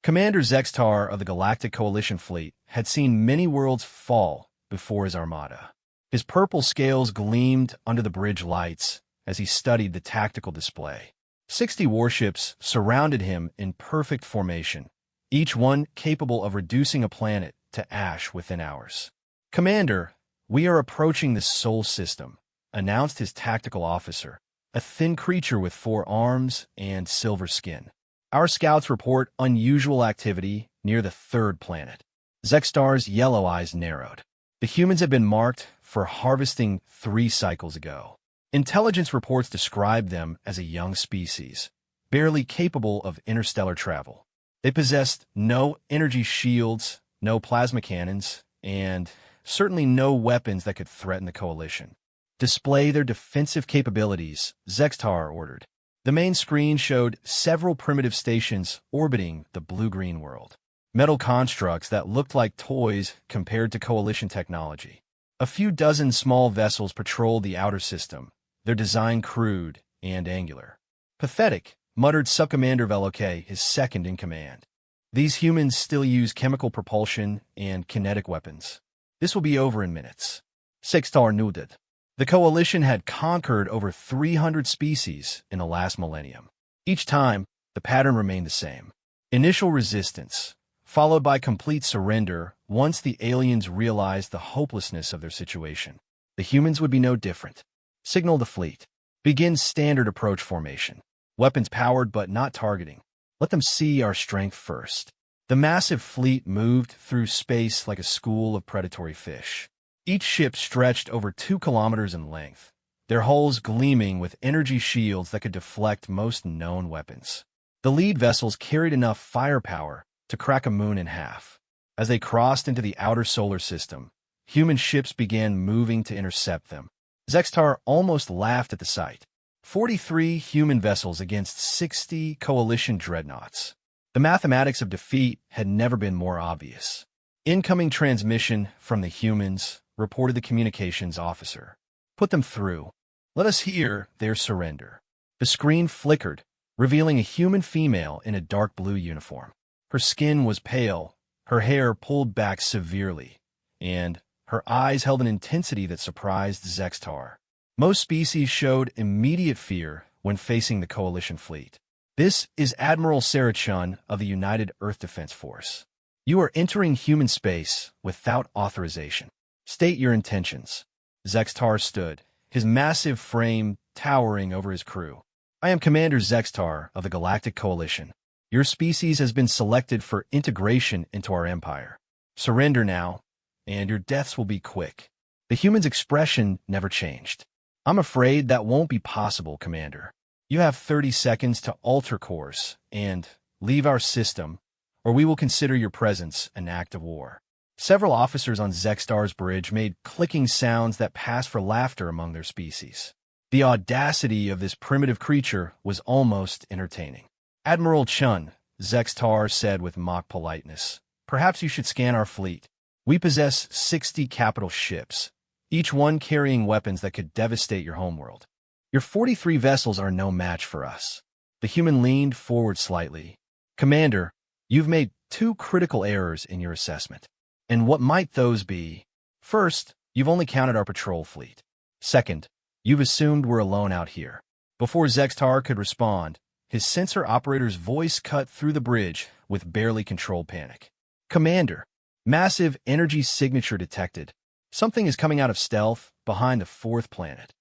Commander Zextar of the Galactic Coalition fleet had seen many worlds fall before his armada. His purple scales gleamed under the bridge lights as he studied the tactical display. 60 warships surrounded him in perfect formation, each one capable of reducing a planet to ash within hours. "Commander, we are approaching the Sol system," announced his tactical officer, a thin creature with 4 arms and silver skin. "Our scouts report unusual activity near the 3rd planet." Zextar's yellow eyes narrowed. The humans had been marked for harvesting 3 cycles ago. Intelligence reports described them as a young species, barely capable of interstellar travel. They possessed no energy shields, no plasma cannons, and certainly no weapons that could threaten the Coalition. "Display their defensive capabilities," Zextar ordered. The main screen showed several primitive stations orbiting the blue-green world. Metal constructs that looked like toys compared to Coalition technology. A few dozen small vessels patrolled the outer system, their design crude and angular. "Pathetic," muttered Subcommander Veloke, his second in command. "These humans still use chemical propulsion and kinetic weapons. This will be over in minutes." Zextar nodded. The Coalition had conquered over 300 species in the last millennium. Each time, the pattern remained the same. Initial resistance, followed by complete surrender once the aliens realized the hopelessness of their situation. The humans would be no different. "Signal the fleet. Begin standard approach formation. Weapons powered but not targeting. Let them see our strength first." The massive fleet moved through space like a school of predatory fish. Each ship stretched over 2 kilometers in length, their hulls gleaming with energy shields that could deflect most known weapons. The lead vessels carried enough firepower to crack a moon in half. As they crossed into the outer solar system, human ships began moving to intercept them. Zextar almost laughed at the sight. 43 human vessels against 60 Coalition dreadnoughts. The mathematics of defeat had never been more obvious. "Incoming transmission from the humans," reported the communications officer. "Put them through. Let us hear their surrender." The screen flickered, revealing a human female in a dark blue uniform. Her skin was pale, her hair pulled back severely, and her eyes held an intensity that surprised Zextar. Most species showed immediate fear when facing the Coalition fleet. "This is Admiral Sarah Chun of the United Earth Defense Force. You are entering human space without authorization. State your intentions." Zextar stood, his massive frame towering over his crew. "I am Commander Zextar of the Galactic Coalition. Your species has been selected for integration into our empire. Surrender now, and your deaths will be quick." The human's expression never changed. "I'm afraid that won't be possible, Commander. You have 30 seconds to alter course and leave our system, or we will consider your presence an act of war." Several officers on Zextar's bridge made clicking sounds that passed for laughter among their species. The audacity of this primitive creature was almost entertaining. "Admiral Chun," Zextar said with mock politeness, "perhaps you should scan our fleet. We possess 60 capital ships, each one carrying weapons that could devastate your homeworld. Your 43 vessels are no match for us." The human leaned forward slightly. "Commander, you've made 2 critical errors in your assessment. And what might those be? First, you've only counted our patrol fleet. Second, you've assumed we're alone out here." Before Zextar could respond, his sensor operator's voice cut through the bridge with barely controlled panic. "Commander, massive energy signature detected. Something is coming out of stealth behind the 4th planet."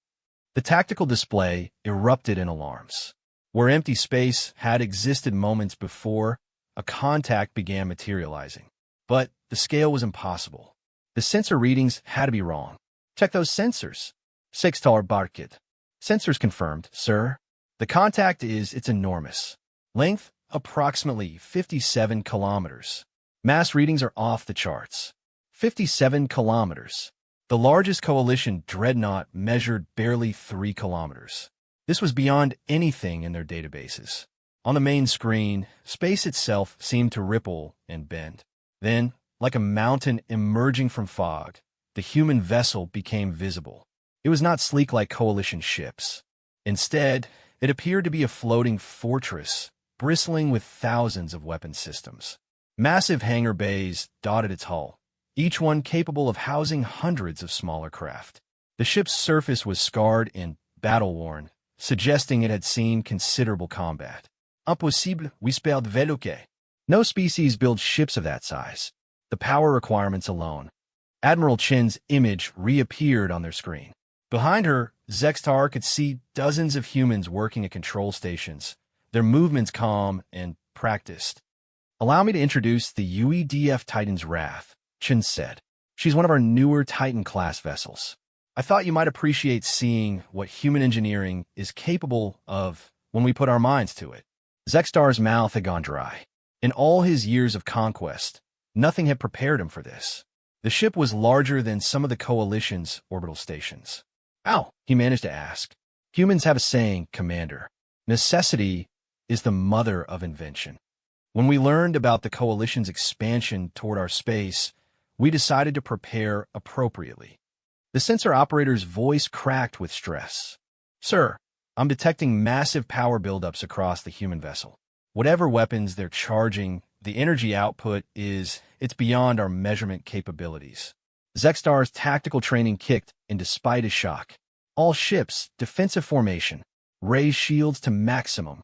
The tactical display erupted in alarms. Where empty space had existed moments before, a contact began materializing. But the scale was impossible. The sensor readings had to be wrong. "Check those sensors," Zextar barked. "Sensors confirmed, sir. The contact it's enormous. Length, approximately 57 kilometers. Mass readings are off the charts. 57 kilometers. The largest Coalition dreadnought measured barely 3 kilometers. This was beyond anything in their databases. On the main screen, space itself seemed to ripple and bend. Then, like a mountain emerging from fog, the human vessel became visible. It was not sleek like Coalition ships. Instead, it appeared to be a floating fortress, bristling with thousands of weapon systems. Massive hangar bays dotted its hull, each one capable of housing hundreds of smaller craft. The ship's surface was scarred and battle-worn, suggesting it had seen considerable combat. Impossible, whispered Veloque. No species builds ships of that size. The power requirements alone. Admiral Chin's image reappeared on their screen. Behind her, Zextar could see dozens of humans working at control stations, their movements calm and practiced. "Allow me to introduce the UEDF Titan's Wrath," Chin said. "She's one of our newer Titan-class vessels. I thought you might appreciate seeing what human engineering is capable of when we put our minds to it." Zextar's mouth had gone dry. In all his years of conquest, nothing had prepared him for this. The ship was larger than some of the Coalition's orbital stations. "Ow," he managed to ask. "Humans have a saying, Commander. Necessity is the mother of invention. When we learned about the Coalition's expansion toward our space, we decided to prepare appropriately." The sensor operator's voice cracked with stress. "Sir, I'm detecting massive power buildups across the human vessel. Whatever weapons they're charging, the energy output it's beyond our measurement capabilities." Zextar's tactical training kicked in despite his shock. "All ships, defensive formation. Raise shields to maximum."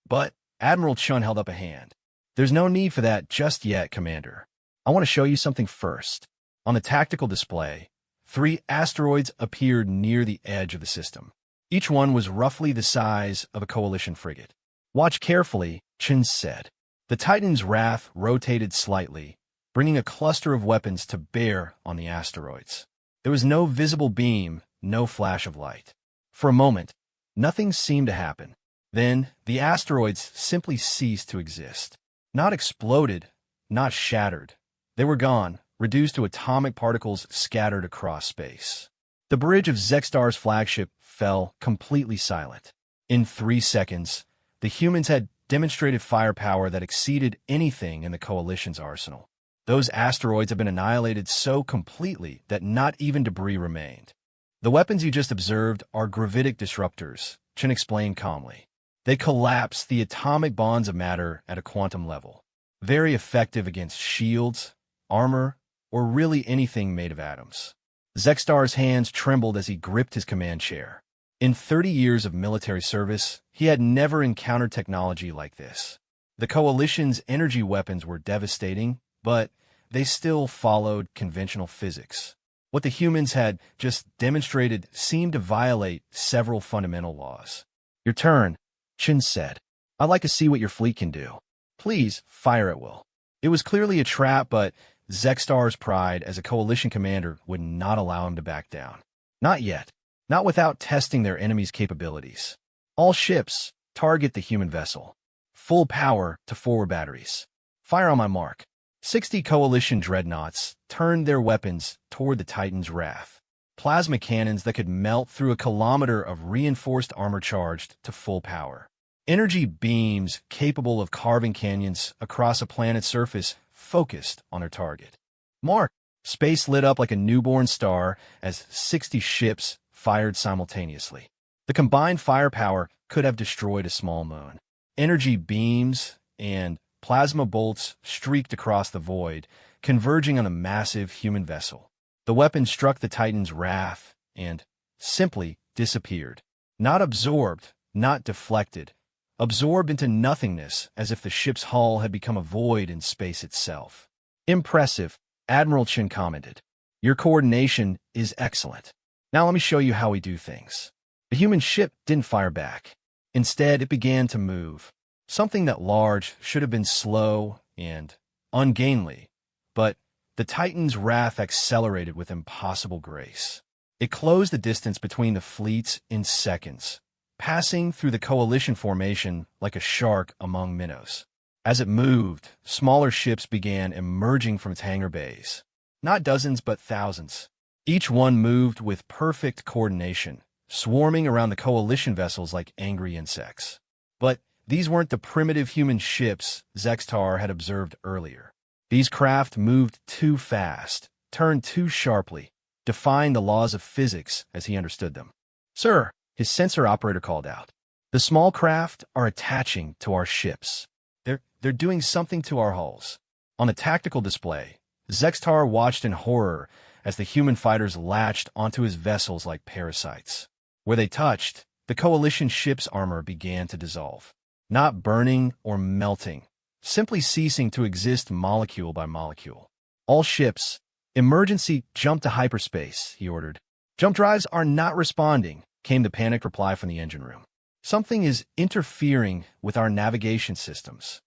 "But," Admiral Chun held up a hand. "There's no need for that just yet, Commander. I want to show you something first." On the tactical display, 3 asteroids appeared near the edge of the system. Each one was roughly the size of a Coalition frigate. "Watch carefully," Chin said. The Titan's Wrath rotated slightly, bringing a cluster of weapons to bear on the asteroids. There was no visible beam, no flash of light. For a moment, nothing seemed to happen. Then, the asteroids simply ceased to exist. Not exploded, not shattered. They were gone, reduced to atomic particles scattered across space. The bridge of Zextar's flagship fell completely silent. In 3 seconds, the humans had demonstrated firepower that exceeded anything in the Coalition's arsenal. Those asteroids have been annihilated so completely that not even debris remained. "The weapons you just observed are gravitic disruptors," Chin explained calmly. "They collapse the atomic bonds of matter at a quantum level. Very effective against shields, armor, or really anything made of atoms." Zextar's hands trembled as he gripped his command chair. In 30 years of military service, he had never encountered technology like this. The Coalition's energy weapons were devastating, but they still followed conventional physics. What the humans had just demonstrated seemed to violate several fundamental laws. "Your turn," Chin said. "I'd like to see what your fleet can do. Please, fire at will." It was clearly a trap, but Zextar's pride as a Coalition commander would not allow him to back down. Not yet. Not without testing their enemy's capabilities. "All ships, target the human vessel. Full power to forward batteries. Fire on my mark." 60 Coalition dreadnoughts turned their weapons toward the Titan's Wrath. Plasma cannons that could melt through a kilometer of reinforced armor charged to full power. Energy beams capable of carving canyons across a planet's surface focused on their target. "Mark!" Space lit up like a newborn star as 60 ships fired simultaneously. The combined firepower could have destroyed a small moon. Energy beams and plasma bolts streaked across the void, converging on a massive human vessel. The weapon struck the Titan's Wrath and simply disappeared. Not absorbed, not deflected. Absorbed into nothingness as if the ship's hull had become a void in space itself. "Impressive," Admiral Chin commented. "Your coordination is excellent. Now let me show you how we do things." The human ship didn't fire back. Instead, it began to move. Something that large should have been slow and ungainly, but the Titan's Wrath accelerated with impossible grace. It closed the distance between the fleets in seconds, passing through the Coalition formation like a shark among minnows. As it moved, smaller ships began emerging from its hangar bays. Not dozens, but thousands. Each one moved with perfect coordination, swarming around the Coalition vessels like angry insects. But these weren't the primitive human ships Zextar had observed earlier. These craft moved too fast, turned too sharply, defying the laws of physics as he understood them. "Sir," his sensor operator called out. The small craft are attaching to our ships. They're doing something to our hulls. On the tactical display, Zextar watched in horror as the human fighters latched onto his vessels like parasites. Where they touched, the Coalition ship's armor began to dissolve. Not burning or melting, simply ceasing to exist molecule by molecule. All ships, emergency jump to hyperspace, he ordered. Jump drives are not responding, came the panicked reply from the engine room. Something is interfering with our navigation systems.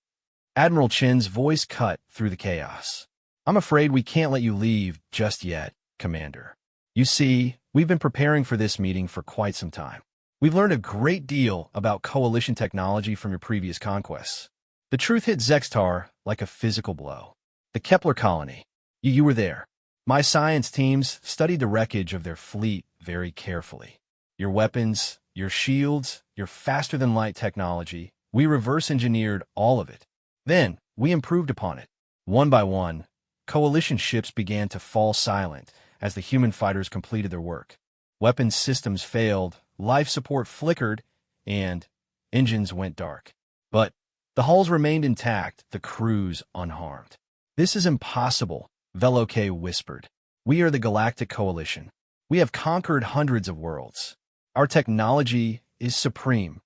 Admiral Chen's voice cut through the chaos. I'm afraid we can't let you leave just yet, Commander. You see, we've been preparing for this meeting for quite some time. We've learned a great deal about Coalition technology from your previous conquests. The truth hit Zextar like a physical blow. The Kepler colony. You were there. My science teams studied the wreckage of their fleet very carefully. Your weapons, your shields, your faster-than-light technology, we reverse-engineered all of it. Then, we improved upon it. One by one, Coalition ships began to fall silent as the human fighters completed their work. Weapons systems failed, life support flickered, and engines went dark. But the hulls remained intact, the crews unharmed. This is impossible, Veloke whispered. We are the Galactic Coalition. We have conquered hundreds of worlds. Our technology is supreme.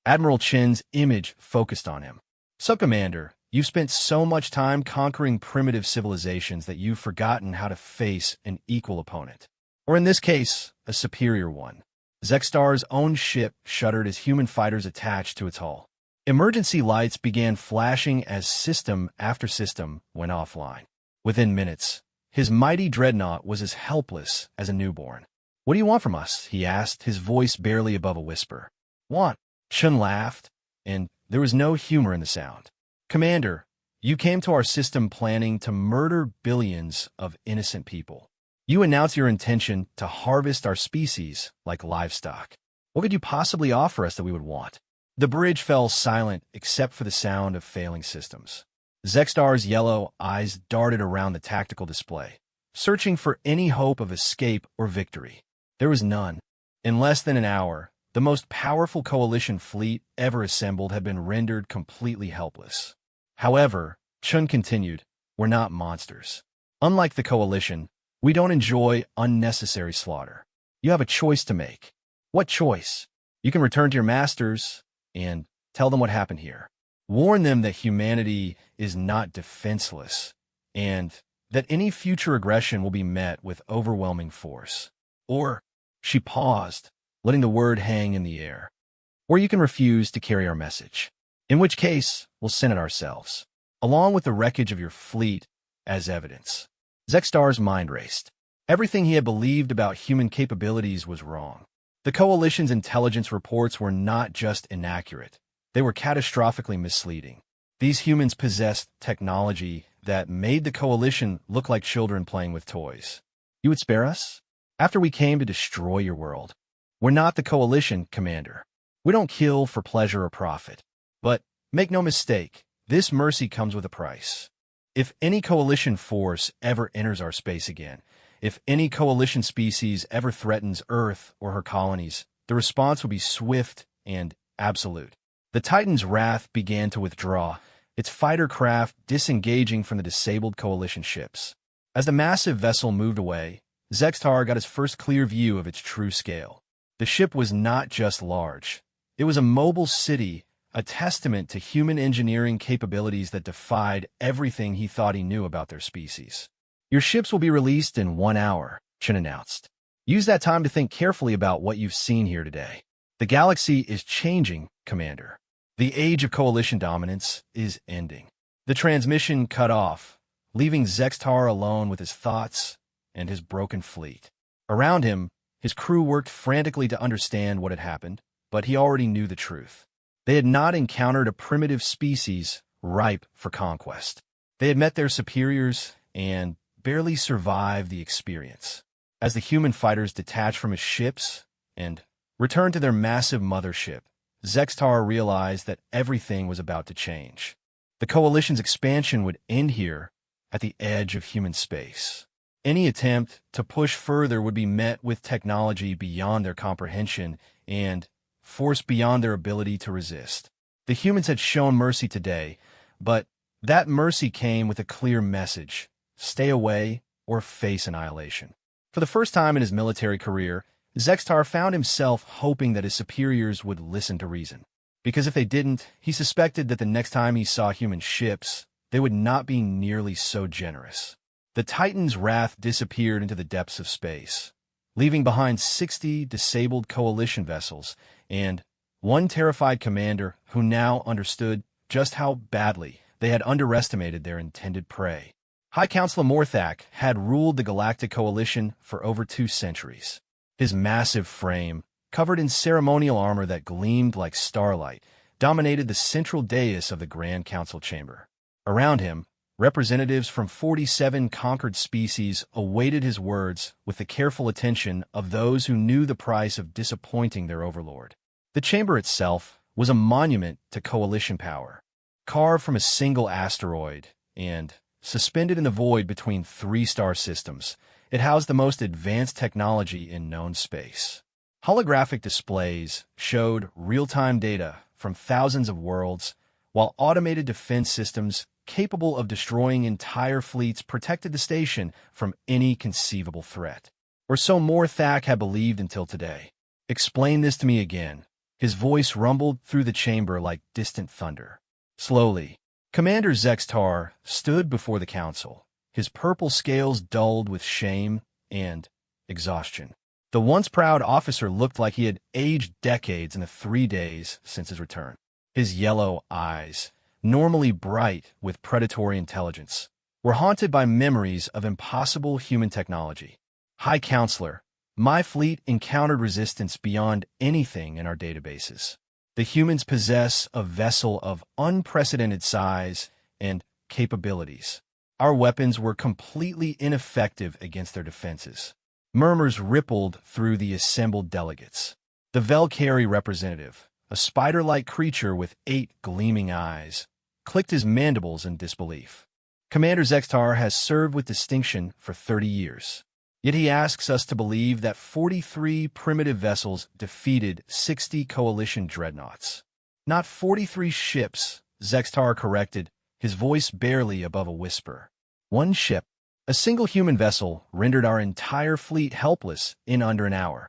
Admiral Chen's image focused on him. Subcommander, you've spent so much time conquering primitive civilizations that you've forgotten how to face an equal opponent. Or in this case, a superior one. Zextar's own ship shuddered as human fighters attached to its hull. Emergency lights began flashing as system after system went offline. Within minutes, his mighty dreadnought was as helpless as a newborn. What do you want from us? He asked, his voice barely above a whisper. Want? Chun laughed, and there was no humor in the sound. Commander, you came to our system planning to murder billions of innocent people. You announced your intention to harvest our species like livestock. What could you possibly offer us that we would want? The bridge fell silent except for the sound of failing systems. Zextar's yellow eyes darted around the tactical display, searching for any hope of escape or victory. There was none. In less than an hour, the most powerful Coalition fleet ever assembled had been rendered completely helpless. However, Chun continued, we're not monsters. Unlike the Coalition, we don't enjoy unnecessary slaughter. You have a choice to make. What choice? You can return to your masters and tell them what happened here. Warn them that humanity is not defenseless and that any future aggression will be met with overwhelming force. Or, she paused, letting the word hang in the air. Or you can refuse to carry our message. In which case, we'll send it ourselves, along with the wreckage of your fleet as evidence. Zextar's mind raced. Everything he had believed about human capabilities was wrong. The Coalition's intelligence reports were not just inaccurate. They were catastrophically misleading. These humans possessed technology that made the Coalition look like children playing with toys. You would spare us? After we came to destroy your world. We're not the Coalition, Commander. We don't kill for pleasure or profit. But, make no mistake, this mercy comes with a price. If any Coalition force ever enters our space again, if any Coalition species ever threatens Earth or her colonies, the response will be swift and absolute. The Titan's wrath began to withdraw, its fighter craft disengaging from the disabled Coalition ships. As the massive vessel moved away, Zextar got his first clear view of its true scale. The ship was not just large. It was a mobile city, a testament to human engineering capabilities that defied everything he thought he knew about their species. Your ships will be released in 1 hour, Chen announced. Use that time to think carefully about what you've seen here today. The galaxy is changing, Commander. The age of Coalition dominance is ending. The transmission cut off, leaving Zextar alone with his thoughts and his broken fleet. Around him, his crew worked frantically to understand what had happened, but he already knew the truth. They had not encountered a primitive species ripe for conquest. They had met their superiors and barely survived the experience. As the human fighters detached from his ships and returned to their massive mothership, Zextar realized that everything was about to change. The Coalition's expansion would end here at the edge of human space. Any attempt to push further would be met with technology beyond their comprehension and, forced beyond their ability to resist. The humans had shown mercy today, but that mercy came with a clear message: stay away or face annihilation. For the first time in his military career, Zextar found himself hoping that his superiors would listen to reason. Because if they didn't, he suspected that the next time he saw human ships, they would not be nearly so generous. The Titan's wrath disappeared into the depths of space, leaving behind 60 disabled coalition vessels and one terrified commander who now understood just how badly they had underestimated their intended prey. High Counselor Morthak had ruled the Galactic Coalition for over 2 centuries. His massive frame, covered in ceremonial armor that gleamed like starlight, dominated the central dais of the Grand Council chamber. Around him, representatives from 47 conquered species awaited his words with the careful attention of those who knew the price of disappointing their overlord. The chamber itself was a monument to coalition power, carved from a single asteroid and suspended in the void between 3 star systems. It housed the most advanced technology in known space. Holographic displays showed real-time data from thousands of worlds, while automated defense systems capable of destroying entire fleets protected the station from any conceivable threat. Or so Morthak had believed until today. "Explain this to me again." His voice rumbled through the chamber like distant thunder. Slowly, Commander Zextar stood before the council, his purple scales dulled with shame and exhaustion. The once proud officer looked like he had aged decades in the 3 days since his return. His yellow eyes, normally bright with predatory intelligence, were haunted by memories of impossible human technology. "High Counselor, my fleet encountered resistance beyond anything in our databases. The humans possess a vessel of unprecedented size and capabilities. Our weapons were completely ineffective against their defenses." Murmurs rippled through the assembled delegates. The Velcari representative, a spider-like creature with 8 gleaming eyes, clicked his mandibles in disbelief. "Commander Zextar has served with distinction for 30 years. Yet he asks us to believe that 43 primitive vessels defeated 60 coalition dreadnoughts." "Not 43 ships," Zextar corrected, his voice barely above a whisper. "1 ship. A single human vessel rendered our entire fleet helpless in under an hour."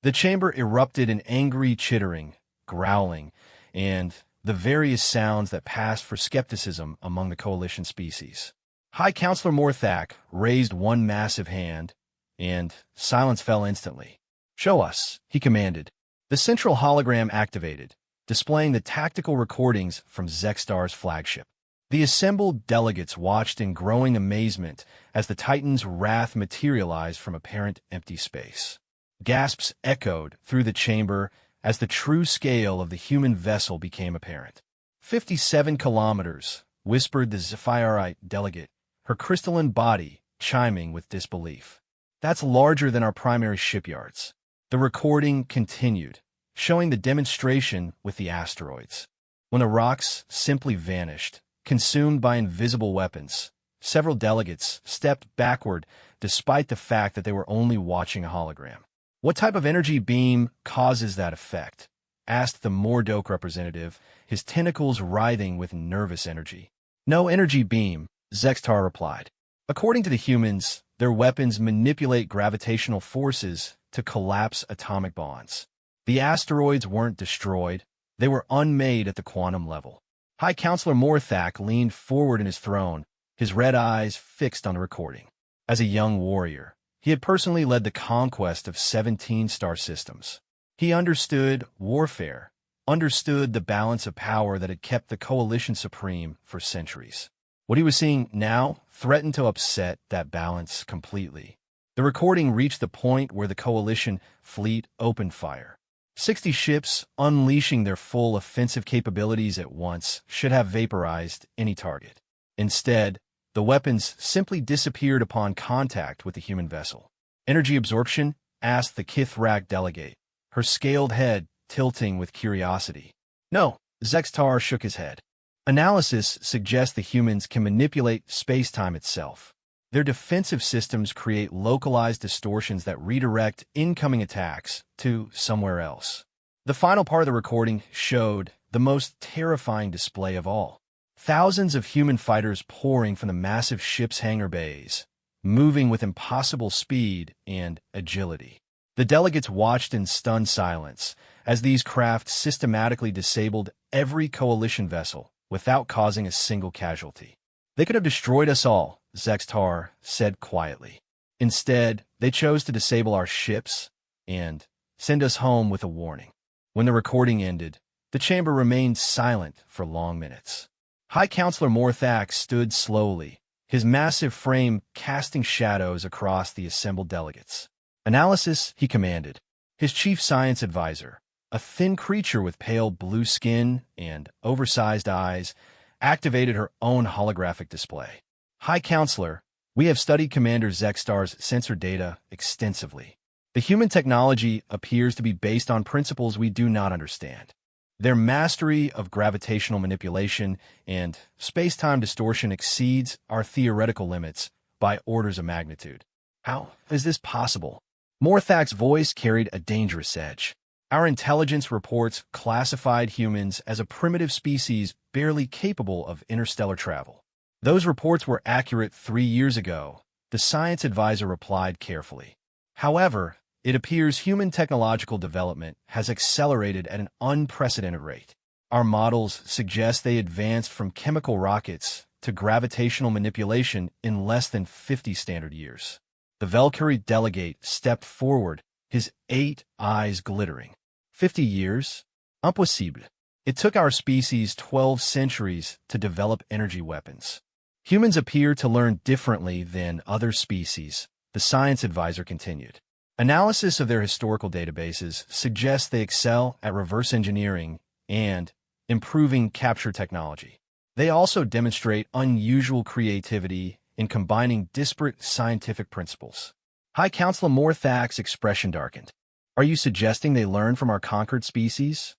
The chamber erupted in angry chittering, growling, and the various sounds that passed for skepticism among the coalition species. High Counselor Morthak raised one massive hand, and silence fell instantly. "Show us," he commanded. The central hologram activated, displaying the tactical recordings from Zextar's flagship. The assembled delegates watched in growing amazement as the Titan's wrath materialized from apparent empty space. Gasps echoed through the chamber as the true scale of the human vessel became apparent. 57 kilometers, whispered the Zephyrite delegate, her crystalline body chiming with disbelief. "That's larger than our primary shipyards." The recording continued, showing the demonstration with the asteroids. When the rocks simply vanished, consumed by invisible weapons, several delegates stepped backward despite the fact that they were only watching a hologram. "What type of energy beam causes that effect?" asked the Mordoke representative, his tentacles writhing with nervous energy. "No energy beam," Zextar replied. "According to the humans, their weapons manipulate gravitational forces to collapse atomic bonds. The asteroids weren't destroyed, they were unmade at the quantum level." High Counselor Morthak leaned forward in his throne, his red eyes fixed on the recording. As a young warrior, he had personally led the conquest of 17 star systems. He understood warfare, understood the balance of power that had kept the coalition supreme for centuries. What he was seeing now threatened to upset that balance completely. The recording reached the point where the coalition fleet opened fire. 60 ships, unleashing their full offensive capabilities at once, should have vaporized any target. Instead, the weapons simply disappeared upon contact with the human vessel. "Energy absorption?" asked the Kithrak delegate, her scaled head tilting with curiosity. "No," Zextar shook his head. "Analysis suggests the humans can manipulate space-time itself. Their defensive systems create localized distortions that redirect incoming attacks to somewhere else." The final part of the recording showed the most terrifying display of all. Thousands of human fighters pouring from the massive ship's hangar bays, moving with impossible speed and agility. The delegates watched in stunned silence as these craft systematically disabled every coalition vessel without causing a single casualty. They could have destroyed us all, Zextar said quietly. Instead, they chose to disable our ships and send us home with a warning. When the recording ended, the chamber remained silent for long minutes. High Counselor Morthak stood slowly, his massive frame casting shadows across the assembled delegates. Analysis, he commanded. His chief science advisor, a thin creature with pale blue skin and oversized eyes, activated her own holographic display. High Counselor, we have studied Commander Zextar's sensor data extensively. The human technology appears to be based on principles we do not understand. Their mastery of gravitational manipulation and space-time distortion exceeds our theoretical limits by orders of magnitude. How is this possible? Morthak's voice carried a dangerous edge. Our intelligence reports classified humans as a primitive species barely capable of interstellar travel. Those reports were accurate 3 years ago, the science advisor replied carefully. However, it appears human technological development has accelerated at an unprecedented rate. Our models suggest they advanced from chemical rockets to gravitational manipulation in less than 50 standard years. The Valkyrie delegate stepped forward, his 8 eyes glittering. 50 years? Impossible. It took our species 12 centuries to develop energy weapons. Humans appear to learn differently than other species, the science advisor continued. Analysis of their historical databases suggests they excel at reverse engineering and improving capture technology. They also demonstrate unusual creativity in combining disparate scientific principles. High Counselor Morthak's expression darkened. Are you suggesting they learned from our conquered species?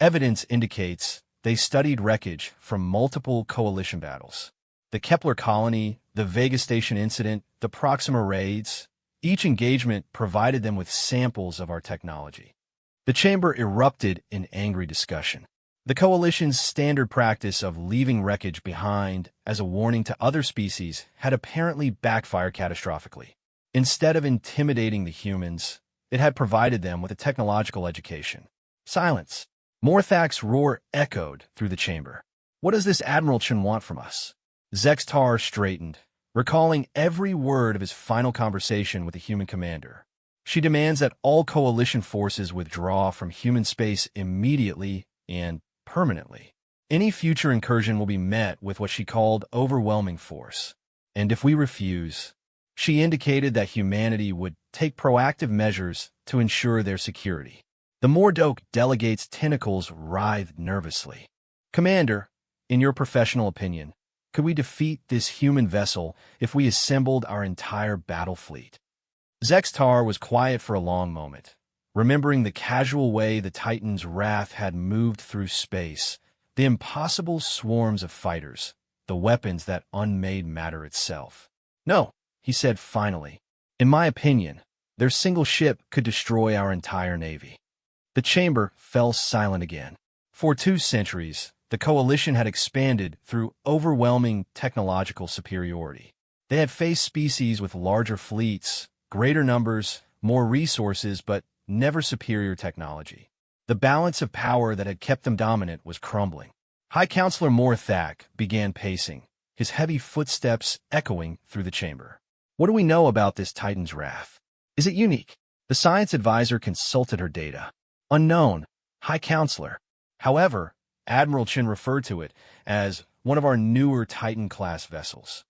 Evidence indicates they studied wreckage from multiple coalition battles. The Kepler colony, the Vega Station incident, the Proxima raids, each engagement provided them with samples of our technology. The chamber erupted in angry discussion. The coalition's standard practice of leaving wreckage behind as a warning to other species had apparently backfired catastrophically. Instead of intimidating the humans, it had provided them with a technological education. Silence. Morthak's roar echoed through the chamber. What does this Admiral Chen want from us? Zextar straightened, recalling every word of his final conversation with the human commander. She demands that all coalition forces withdraw from human space immediately and permanently. Any future incursion will be met with what she called overwhelming force. And if we refuse, she indicated that humanity would take proactive measures to ensure their security. The Mordoke delegate's tentacles writhed nervously. Commander, in your professional opinion, could we defeat this human vessel if we assembled our entire battle fleet? Zextar was quiet for a long moment, remembering the casual way the Titan's wrath had moved through space, the impossible swarms of fighters, the weapons that unmade matter itself. No, he said finally. In my opinion, their single ship could destroy our entire navy. The chamber fell silent again. For 2 centuries, the coalition had expanded through overwhelming technological superiority. They had faced species with larger fleets, greater numbers, more resources, but never superior technology. The balance of power that had kept them dominant was crumbling. High Counselor Morthak began pacing, his heavy footsteps echoing through the chamber. What do we know about this Titan's wrath? Is it unique? The science advisor consulted her data. Unknown, High Counselor. However, Admiral Chen referred to it as one of our newer Titan-class vessels.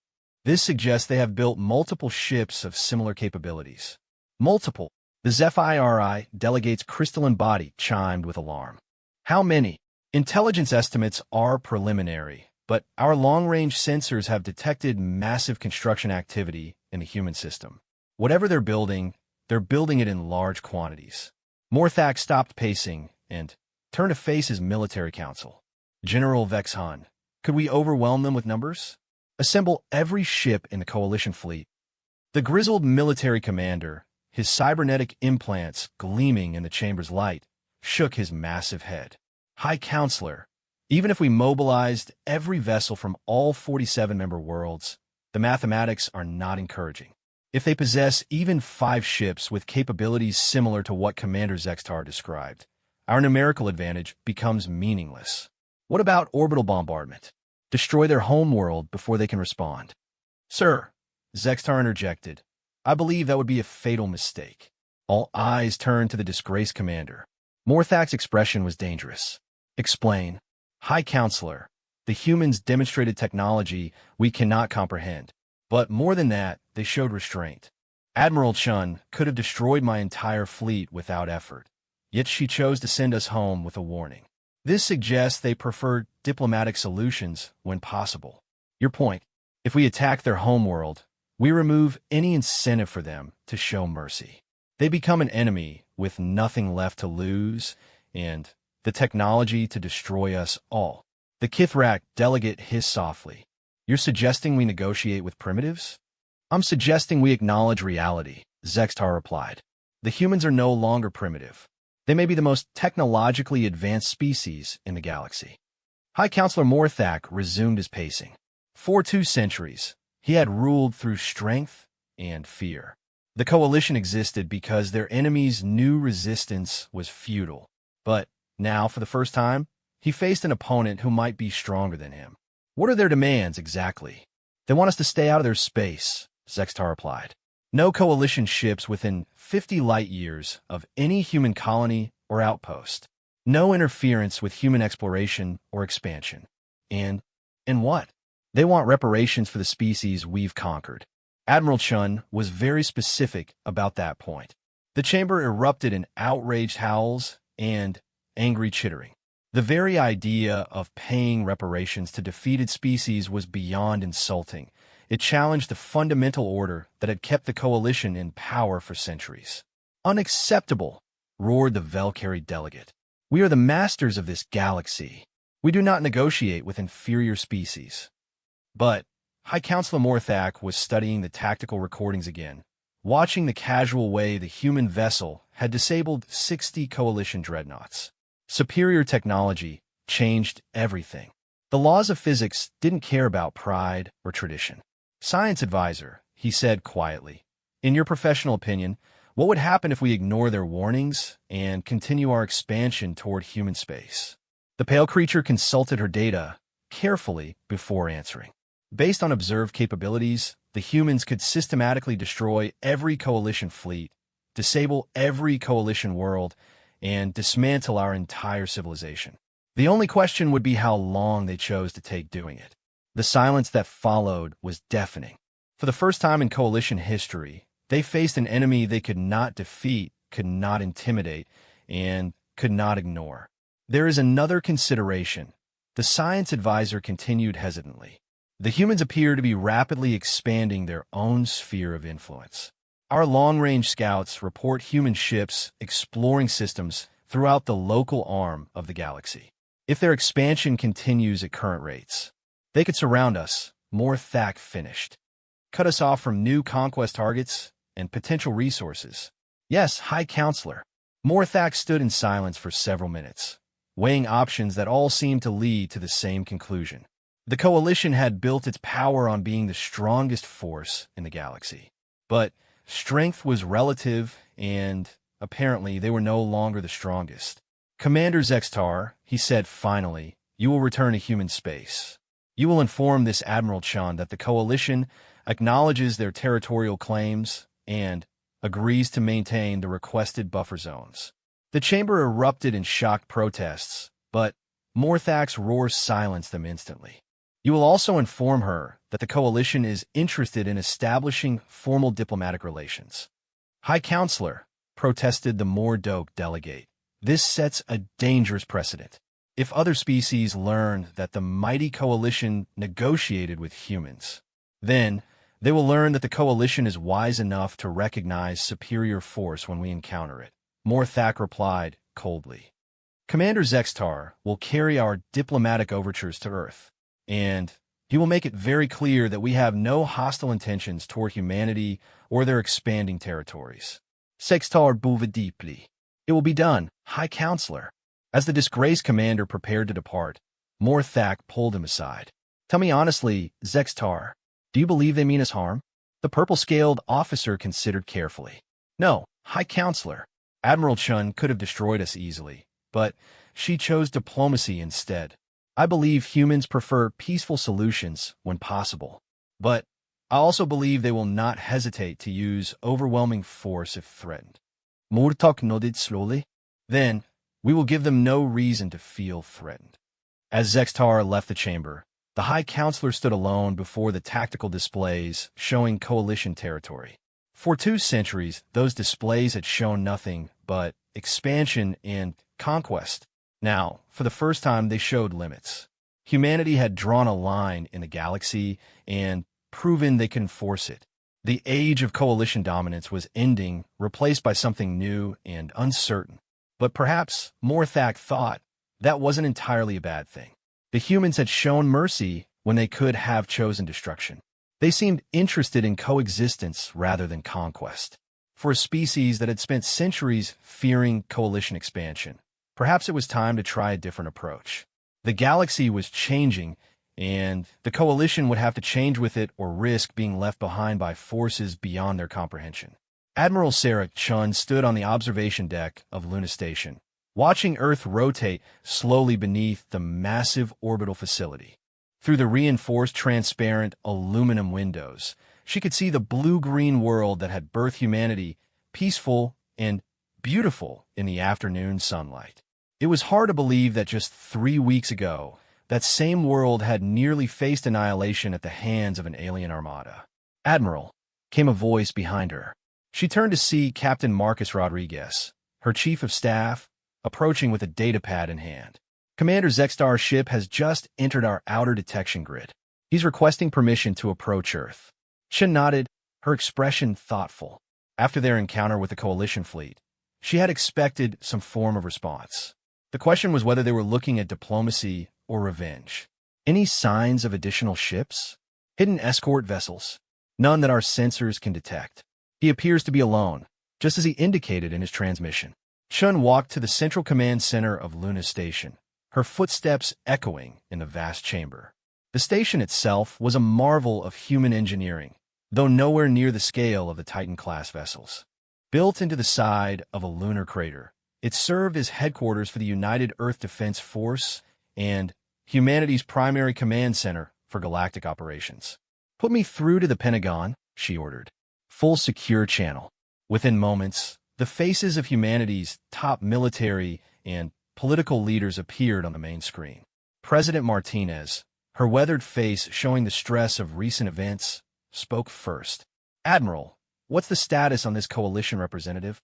This suggests they have built multiple ships of similar capabilities. Multiple. The Zephyri delegate's crystalline body chimed with alarm. How many? Intelligence estimates are preliminary, but our long-range sensors have detected massive construction activity in the human system. Whatever they're building it in large quantities. Morthak stopped pacing and turned to face his military council. General Vexhan, could we overwhelm them with numbers? Assemble every ship in the coalition fleet. The grizzled military commander, his cybernetic implants gleaming in the chamber's light, shook his massive head. High Counselor, even if we mobilized every vessel from all 47 member worlds, the mathematics are not encouraging. If they possess even 5 ships with capabilities similar to what Commander Zextar described, our numerical advantage becomes meaningless. What about orbital bombardment? Destroy their home world before they can respond. Sir, Zextar interjected, I believe that would be a fatal mistake. All eyes turned to the disgraced commander. Morthak's expression was dangerous. Explain. High Counselor, the humans demonstrated technology we cannot comprehend. But more than that, they showed restraint. Admiral Chun could have destroyed my entire fleet without effort, yet she chose to send us home with a warning. This suggests they prefer diplomatic solutions when possible. Your point, if we attack their homeworld, we remove any incentive for them to show mercy. They become an enemy with nothing left to lose and the technology to destroy us all. The Kithrak delegate hissed softly. You're suggesting we negotiate with primitives? I'm suggesting we acknowledge reality, Zextar replied. The humans are no longer primitive. They may be the most technologically advanced species in the galaxy. High Counselor Morthak resumed his pacing. For 2 centuries, he had ruled through strength and fear. The coalition existed because their enemies knew resistance was futile. But now, for the first time, he faced an opponent who might be stronger than him. What are their demands exactly? They want us to stay out of their space, Zextar replied. No coalition ships within 50 light-years of any human colony or outpost. No interference with human exploration or expansion. And what? They want reparations for the species we've conquered. Admiral Chun was very specific about that point. The chamber erupted in outraged howls and angry chittering. The very idea of paying reparations to defeated species was beyond insulting. It challenged the fundamental order that had kept the coalition in power for centuries. Unacceptable, roared the Velcari delegate. We are the masters of this galaxy. We do not negotiate with inferior species. But High Counselor Morthak was studying the tactical recordings again, watching the casual way the human vessel had disabled 60 coalition dreadnoughts. Superior technology changed everything. The laws of physics didn't care about pride or tradition. Science advisor, he said quietly, in your professional opinion, what would happen if we ignore their warnings and continue our expansion toward human space? The pale creature consulted her data carefully before answering. Based on observed capabilities, the humans could systematically destroy every coalition fleet, disable every coalition world, and dismantle our entire civilization. The only question would be how long they chose to take doing it. The silence that followed was deafening. For the first time in coalition history, they faced an enemy they could not defeat, could not intimidate, and could not ignore. There is another consideration. The science advisor continued hesitantly. The humans appear to be rapidly expanding their own sphere of influence. Our long-range scouts report human ships exploring systems throughout the local arm of the galaxy. If their expansion continues at current rates, they could surround us, Morthak finished. Cut us off from new conquest targets and potential resources. Yes, High Counselor. Morthak stood in silence for several minutes, weighing options that all seemed to lead to the same conclusion. The coalition had built its power on being the strongest force in the galaxy. But strength was relative, and apparently they were no longer the strongest. Commander Zextar, he said finally, you will return to human space. You will inform this Admiral Chun that the coalition acknowledges their territorial claims and agrees to maintain the requested buffer zones. The chamber erupted in shocked protests, but Morthak's roar silenced them instantly. You will also inform her that the coalition is interested in establishing formal diplomatic relations. High Counselor, protested the Mordoke delegate. This sets a dangerous precedent. If other species learn that the mighty coalition negotiated with humans, then they will learn that the coalition is wise enough to recognize superior force when we encounter it. Morthak replied coldly. Commander Zextar will carry our diplomatic overtures to Earth, and he will make it very clear that we have no hostile intentions toward humanity or their expanding territories. Zextar bouva deeply. It will be done, High Counselor. As the disgraced commander prepared to depart, Morthak pulled him aside. Tell me honestly, Zextar, do you believe they mean us harm? The purple-scaled officer considered carefully. No, High Counselor. Admiral Chun could have destroyed us easily, but she chose diplomacy instead. I believe humans prefer peaceful solutions when possible. But I also believe they will not hesitate to use overwhelming force if threatened. Murtok nodded slowly. Then, we will give them no reason to feel threatened. As Zextar left the chamber, the High Counselor stood alone before the tactical displays showing Coalition territory. For 2 centuries, those displays had shown nothing but expansion and conquest. Now, for the first time, they showed limits. Humanity had drawn a line in the galaxy and proven they could enforce it. The age of Coalition dominance was ending, replaced by something new and uncertain. But perhaps Morthak thought that wasn't entirely a bad thing. The humans had shown mercy when they could have chosen destruction. They seemed interested in coexistence rather than conquest. For a species that had spent centuries fearing Coalition expansion, perhaps it was time to try a different approach. The galaxy was changing, and the Coalition would have to change with it or risk being left behind by forces beyond their comprehension. Admiral Sarah Chun stood on the observation deck of Luna Station, watching Earth rotate slowly beneath the massive orbital facility. Through the reinforced transparent aluminum windows, she could see the blue-green world that had birthed humanity, peaceful and beautiful in the afternoon sunlight. It was hard to believe that just 3 weeks ago, that same world had nearly faced annihilation at the hands of an alien armada. Admiral, came a voice behind her. She turned to see Captain Marcus Rodriguez, her chief of staff, approaching with a datapad in hand. Commander Zextar's ship has just entered our outer detection grid. He's requesting permission to approach Earth. Chen nodded, her expression thoughtful. After their encounter with the Coalition fleet, she had expected some form of response. The question was whether they were looking at diplomacy or revenge. Any signs of additional ships? Hidden escort vessels? None that our sensors can detect. He appears to be alone, just as he indicated in his transmission. Chun walked to the central command center of Luna Station, her footsteps echoing in the vast chamber. The station itself was a marvel of human engineering, though nowhere near the scale of the Titan-class vessels. Built into the side of a lunar crater, it served as headquarters for the United Earth Defense Force and humanity's primary command center for galactic operations. "Put me through to the Pentagon," she ordered. Full secure channel. Within moments, the faces of humanity's top military and political leaders appeared on the main screen. President Martinez, her weathered face showing the stress of recent events, spoke first. "Admiral, what's the status on this Coalition representative?"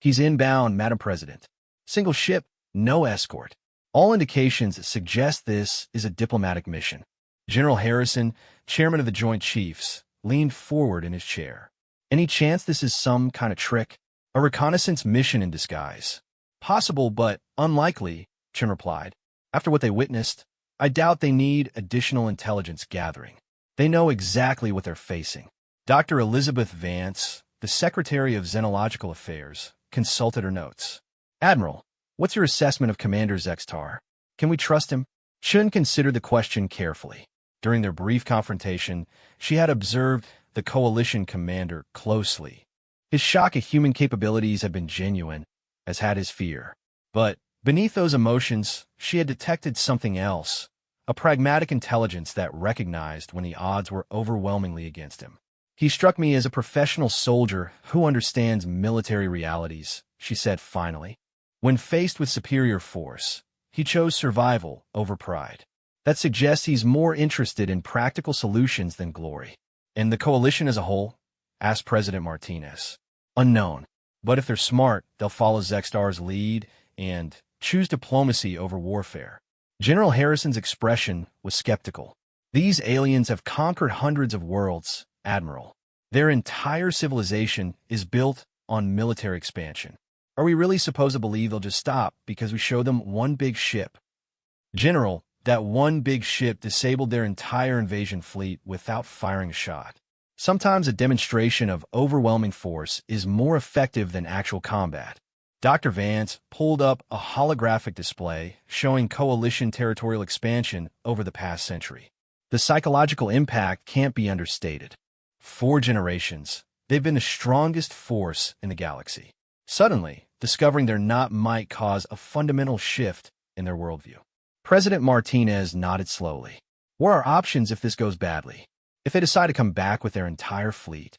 "He's inbound, Madam President. Single ship, no escort. All indications suggest this is a diplomatic mission." General Harrison, chairman of the Joint Chiefs, leaned forward in his chair. "Any chance this is some kind of trick? A reconnaissance mission in disguise?" "Possible, but unlikely," Chen replied. "After what they witnessed, I doubt they need additional intelligence gathering. They know exactly what they're facing." Dr. Elizabeth Vance, the Secretary of Xenological Affairs, consulted her notes. "Admiral, what's your assessment of Commander Zextar? Can we trust him?" Chen considered the question carefully. During their brief confrontation, she had observed the Coalition commander closely. His shock at human capabilities had been genuine, as had his fear. But beneath those emotions, she had detected something else, a pragmatic intelligence that recognized when the odds were overwhelmingly against him. "He struck me as a professional soldier who understands military realities," she said finally. "When faced with superior force, he chose survival over pride. That suggests he's more interested in practical solutions than glory." "And the Coalition as a whole?" asked President Martinez. "Unknown. But if they're smart, they'll follow Zextar's lead and choose diplomacy over warfare." General Harrison's expression was skeptical. "These aliens have conquered hundreds of worlds, Admiral. Their entire civilization is built on military expansion. Are we really supposed to believe they'll just stop because we show them one big ship?" "General, that one big ship disabled their entire invasion fleet without firing a shot. Sometimes a demonstration of overwhelming force is more effective than actual combat." Dr. Vance pulled up a holographic display showing coalition territorial expansion over the past century. The psychological impact can't be understated. 4 generations, they've been the strongest force in the galaxy. Suddenly, discovering they're not might cause a fundamental shift in their worldview. President Martinez nodded slowly. What are our options if this goes badly? If they decide to come back with their entire fleet?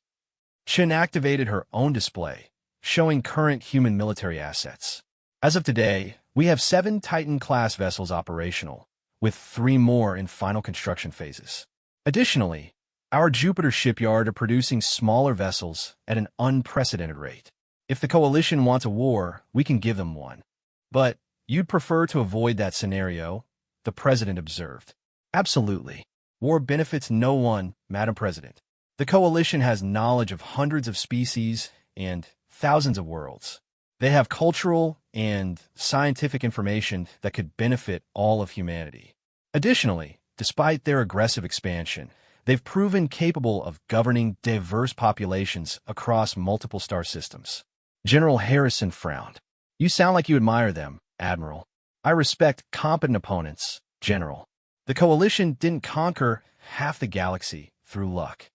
Chen activated her own display, showing current human military assets. As of today, we have 7 Titan-class vessels operational, with 3 more in final construction phases. Additionally, our Jupiter shipyard are producing smaller vessels at an unprecedented rate. If the Coalition wants a war, we can give them one. But you'd prefer to avoid that scenario, the President observed. Absolutely. War benefits no one, Madam President. The Coalition has knowledge of hundreds of species and thousands of worlds. They have cultural and scientific information that could benefit all of humanity. Additionally, despite their aggressive expansion, they've proven capable of governing diverse populations across multiple star systems. General Harrison frowned. You sound like you admire them, Admiral. I respect competent opponents, General. The Coalition didn't conquer half the galaxy through luck.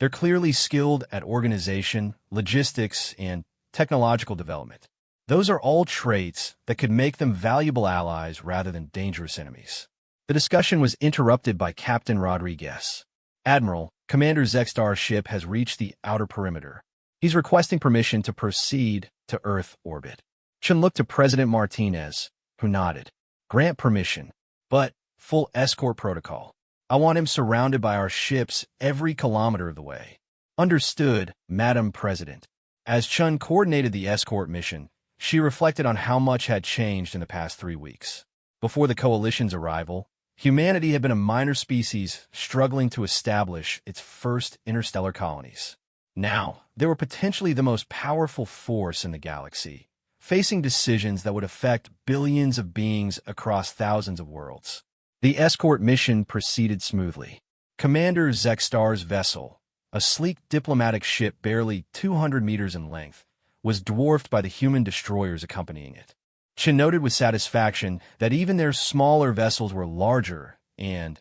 They're clearly skilled at organization, logistics, and technological development. Those are all traits that could make them valuable allies rather than dangerous enemies. The discussion was interrupted by Captain Rodriguez. Admiral, Commander Zextar's ship has reached the outer perimeter. He's requesting permission to proceed to Earth orbit. Chen looked to President Martinez, who nodded. Grant permission, but full escort protocol. I want him surrounded by our ships every kilometer of the way. Understood, Madam President. As Chen coordinated the escort mission, she reflected on how much had changed in the past 3 weeks. Before the Coalition's arrival, humanity had been a minor species struggling to establish its first interstellar colonies. Now, they were potentially the most powerful force in the galaxy, facing decisions that would affect billions of beings across thousands of worlds. The escort mission proceeded smoothly. Commander Zextar's vessel, a sleek diplomatic ship barely 200 meters in length, was dwarfed by the human destroyers accompanying it. Chen noted with satisfaction that even their smaller vessels were larger and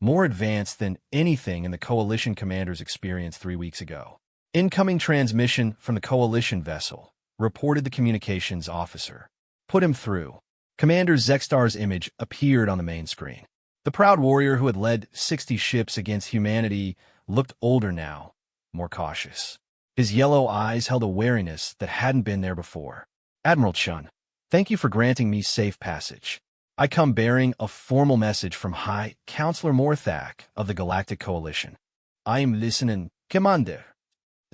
more advanced than anything in the Coalition commander's experience 3 weeks ago. Incoming transmission from the Coalition vessel, reported the communications officer. Put him through. Commander Zextar's image appeared on the main screen. The proud warrior who had led 60 ships against humanity looked older now, more cautious. His yellow eyes held a wariness that hadn't been there before. Admiral Chun, thank you for granting me safe passage. I come bearing a formal message from High Counselor Morthak of the Galactic Coalition. I am listening, Commander.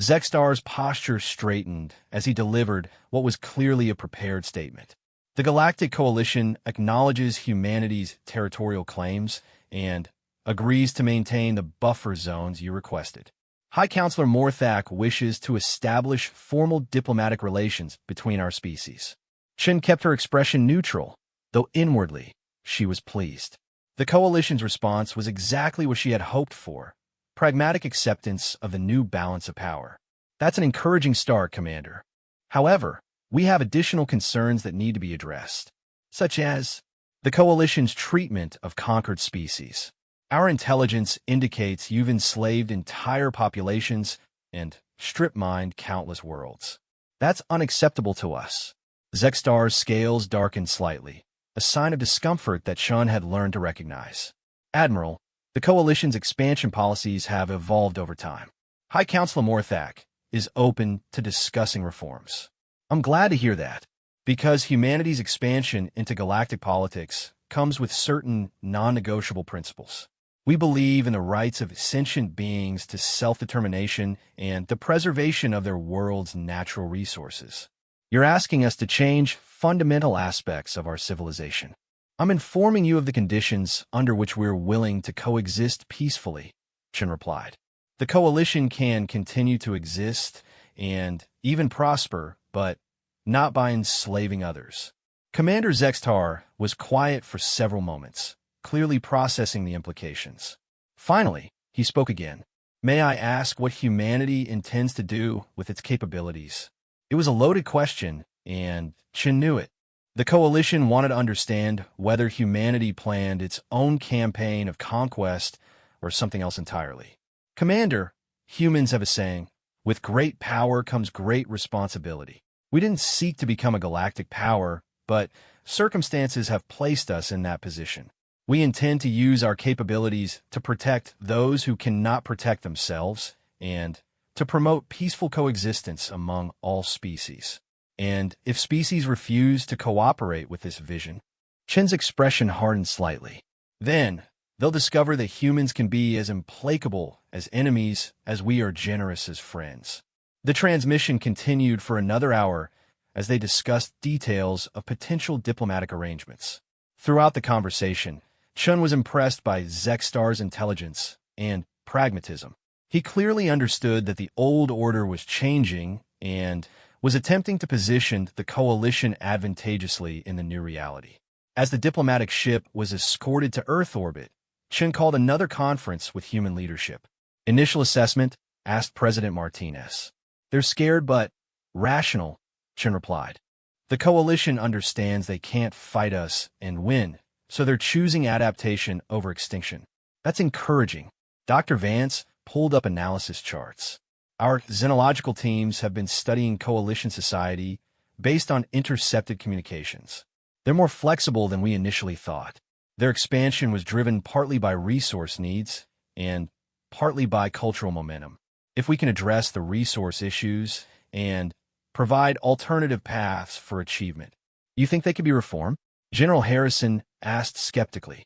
Zextar's posture straightened as he delivered what was clearly a prepared statement. The Galactic Coalition acknowledges humanity's territorial claims and agrees to maintain the buffer zones you requested. High Counselor Morthak wishes to establish formal diplomatic relations between our species. Chen kept her expression neutral, though inwardly she was pleased. The Coalition's response was exactly what she had hoped for, pragmatic acceptance of the new balance of power. That's an encouraging start, Commander. However, we have additional concerns that need to be addressed, such as the Coalition's treatment of conquered species. Our intelligence indicates you've enslaved entire populations and strip-mined countless worlds. That's unacceptable to us. Zextar's scales darkened slightly, a sign of discomfort that Shun had learned to recognize. Admiral, the Coalition's expansion policies have evolved over time. High Counselor Morthak is open to discussing reforms. I'm glad to hear that, because humanity's expansion into galactic politics comes with certain non-negotiable principles. We believe in the rights of sentient beings to self-determination and the preservation of their world's natural resources. You're asking us to change fundamental aspects of our civilization. I'm informing you of the conditions under which we're willing to coexist peacefully, Chen replied. The Coalition can continue to exist and even prosper, but not by enslaving others. Commander Zextar was quiet for several moments, clearly processing the implications. Finally, he spoke again. May I ask what humanity intends to do with its capabilities? It was a loaded question, and Chen knew it. The coalition wanted to understand whether humanity planned its own campaign of conquest or something else entirely. Commander, humans have a saying, with great power comes great responsibility. We didn't seek to become a galactic power, but circumstances have placed us in that position. We intend to use our capabilities to protect those who cannot protect themselves and to promote peaceful coexistence among all species. And if species refuse to cooperate with this vision, Chen's expression hardened slightly. Then, they'll discover that humans can be as implacable as enemies as we are generous as friends. The transmission continued for another hour as they discussed details of potential diplomatic arrangements. Throughout the conversation, Chen was impressed by Zextar's intelligence and pragmatism. He clearly understood that the old order was changing and was attempting to position the coalition advantageously in the new reality. As the diplomatic ship was escorted to Earth orbit, Chen called another conference with human leadership. Initial assessment, asked President Martinez. They're scared but rational, Chen replied. The coalition understands they can't fight us and win, so they're choosing adaptation over extinction. That's encouraging. Dr. Vance pulled up analysis charts. Our xenological teams have been studying coalition society based on intercepted communications. They're more flexible than we initially thought. Their expansion was driven partly by resource needs and partly by cultural momentum. If we can address the resource issues and provide alternative paths for achievement, you think they could be reformed? General Harrison asked skeptically.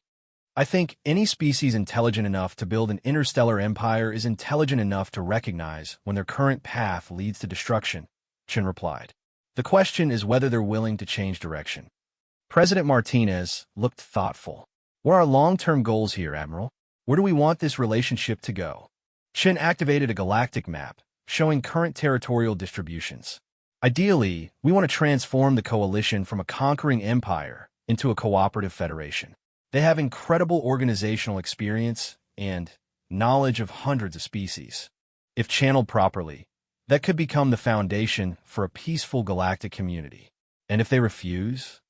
I think any species intelligent enough to build an interstellar empire is intelligent enough to recognize when their current path leads to destruction, Chen replied. The question is whether they're willing to change direction. President Martinez looked thoughtful. What are our long-term goals here, Admiral? Where do we want this relationship to go? Chen activated a galactic map, showing current territorial distributions. Ideally, we want to transform the coalition from a conquering empire into a cooperative federation. They have incredible organizational experience and knowledge of hundreds of species. If channeled properly, that could become the foundation for a peaceful galactic community. And if they refuse,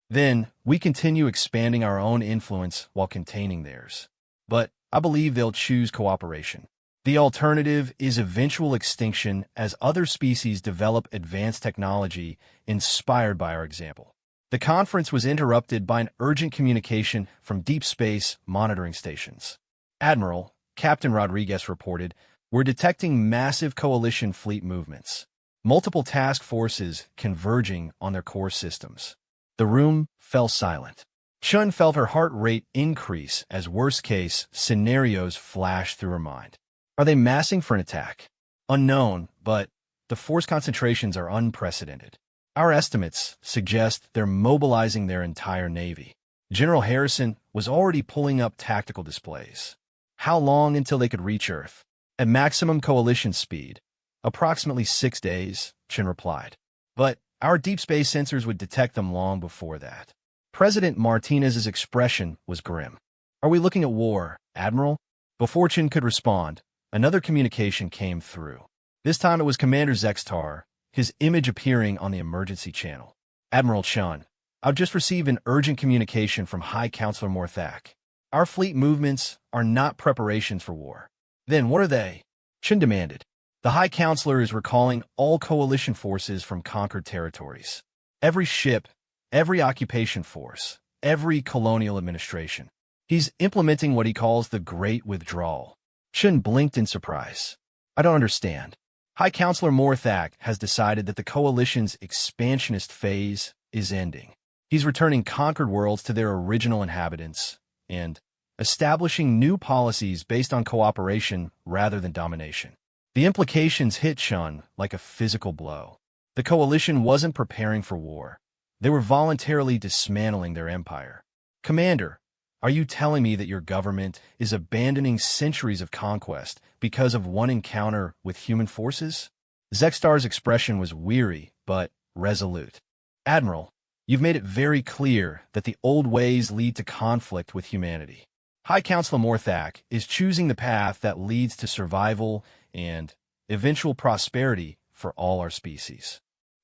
then we continue expanding our own influence while containing theirs. But I believe they'll choose cooperation. The alternative is eventual extinction as other species develop advanced technology inspired by our example. The conference was interrupted by an urgent communication from deep space monitoring stations. Admiral, Captain Rodriguez reported, we're detecting massive coalition fleet movements. Multiple task forces converging on their core systems. The room fell silent. Chun felt her heart rate increase as worst-case scenarios flashed through her mind. Are they massing for an attack? Unknown, but the force concentrations are unprecedented. Our estimates suggest they're mobilizing their entire navy. General Harrison was already pulling up tactical displays. How long until they could reach Earth? At maximum coalition speed. Approximately 6 days, Chen replied. But our deep space sensors would detect them long before that. President Martinez's expression was grim. Are we looking at war, Admiral? Before Chen could respond, another communication came through. This time it was Commander Zextar, his image appearing on the emergency channel. Admiral Chun, I've just received an urgent communication from High Counselor Morthak. Our fleet movements are not preparations for war. Then what are they? Chen demanded. The High Counselor is recalling all coalition forces from conquered territories. Every ship, every occupation force, every colonial administration. He's implementing what he calls the Great Withdrawal. Chen blinked in surprise. I don't understand. High Counselor Morthak has decided that the coalition's expansionist phase is ending. He's returning conquered worlds to their original inhabitants and establishing new policies based on cooperation rather than domination. The implications hit Chun like a physical blow. The coalition wasn't preparing for war. They were voluntarily dismantling their empire. Commander, are you telling me that your government is abandoning centuries of conquest because of one encounter with human forces? Zextar's expression was weary but resolute. Admiral, you've made it very clear that the old ways lead to conflict with humanity. High Counselor Morthak is choosing the path that leads to survival and eventual prosperity for all our species.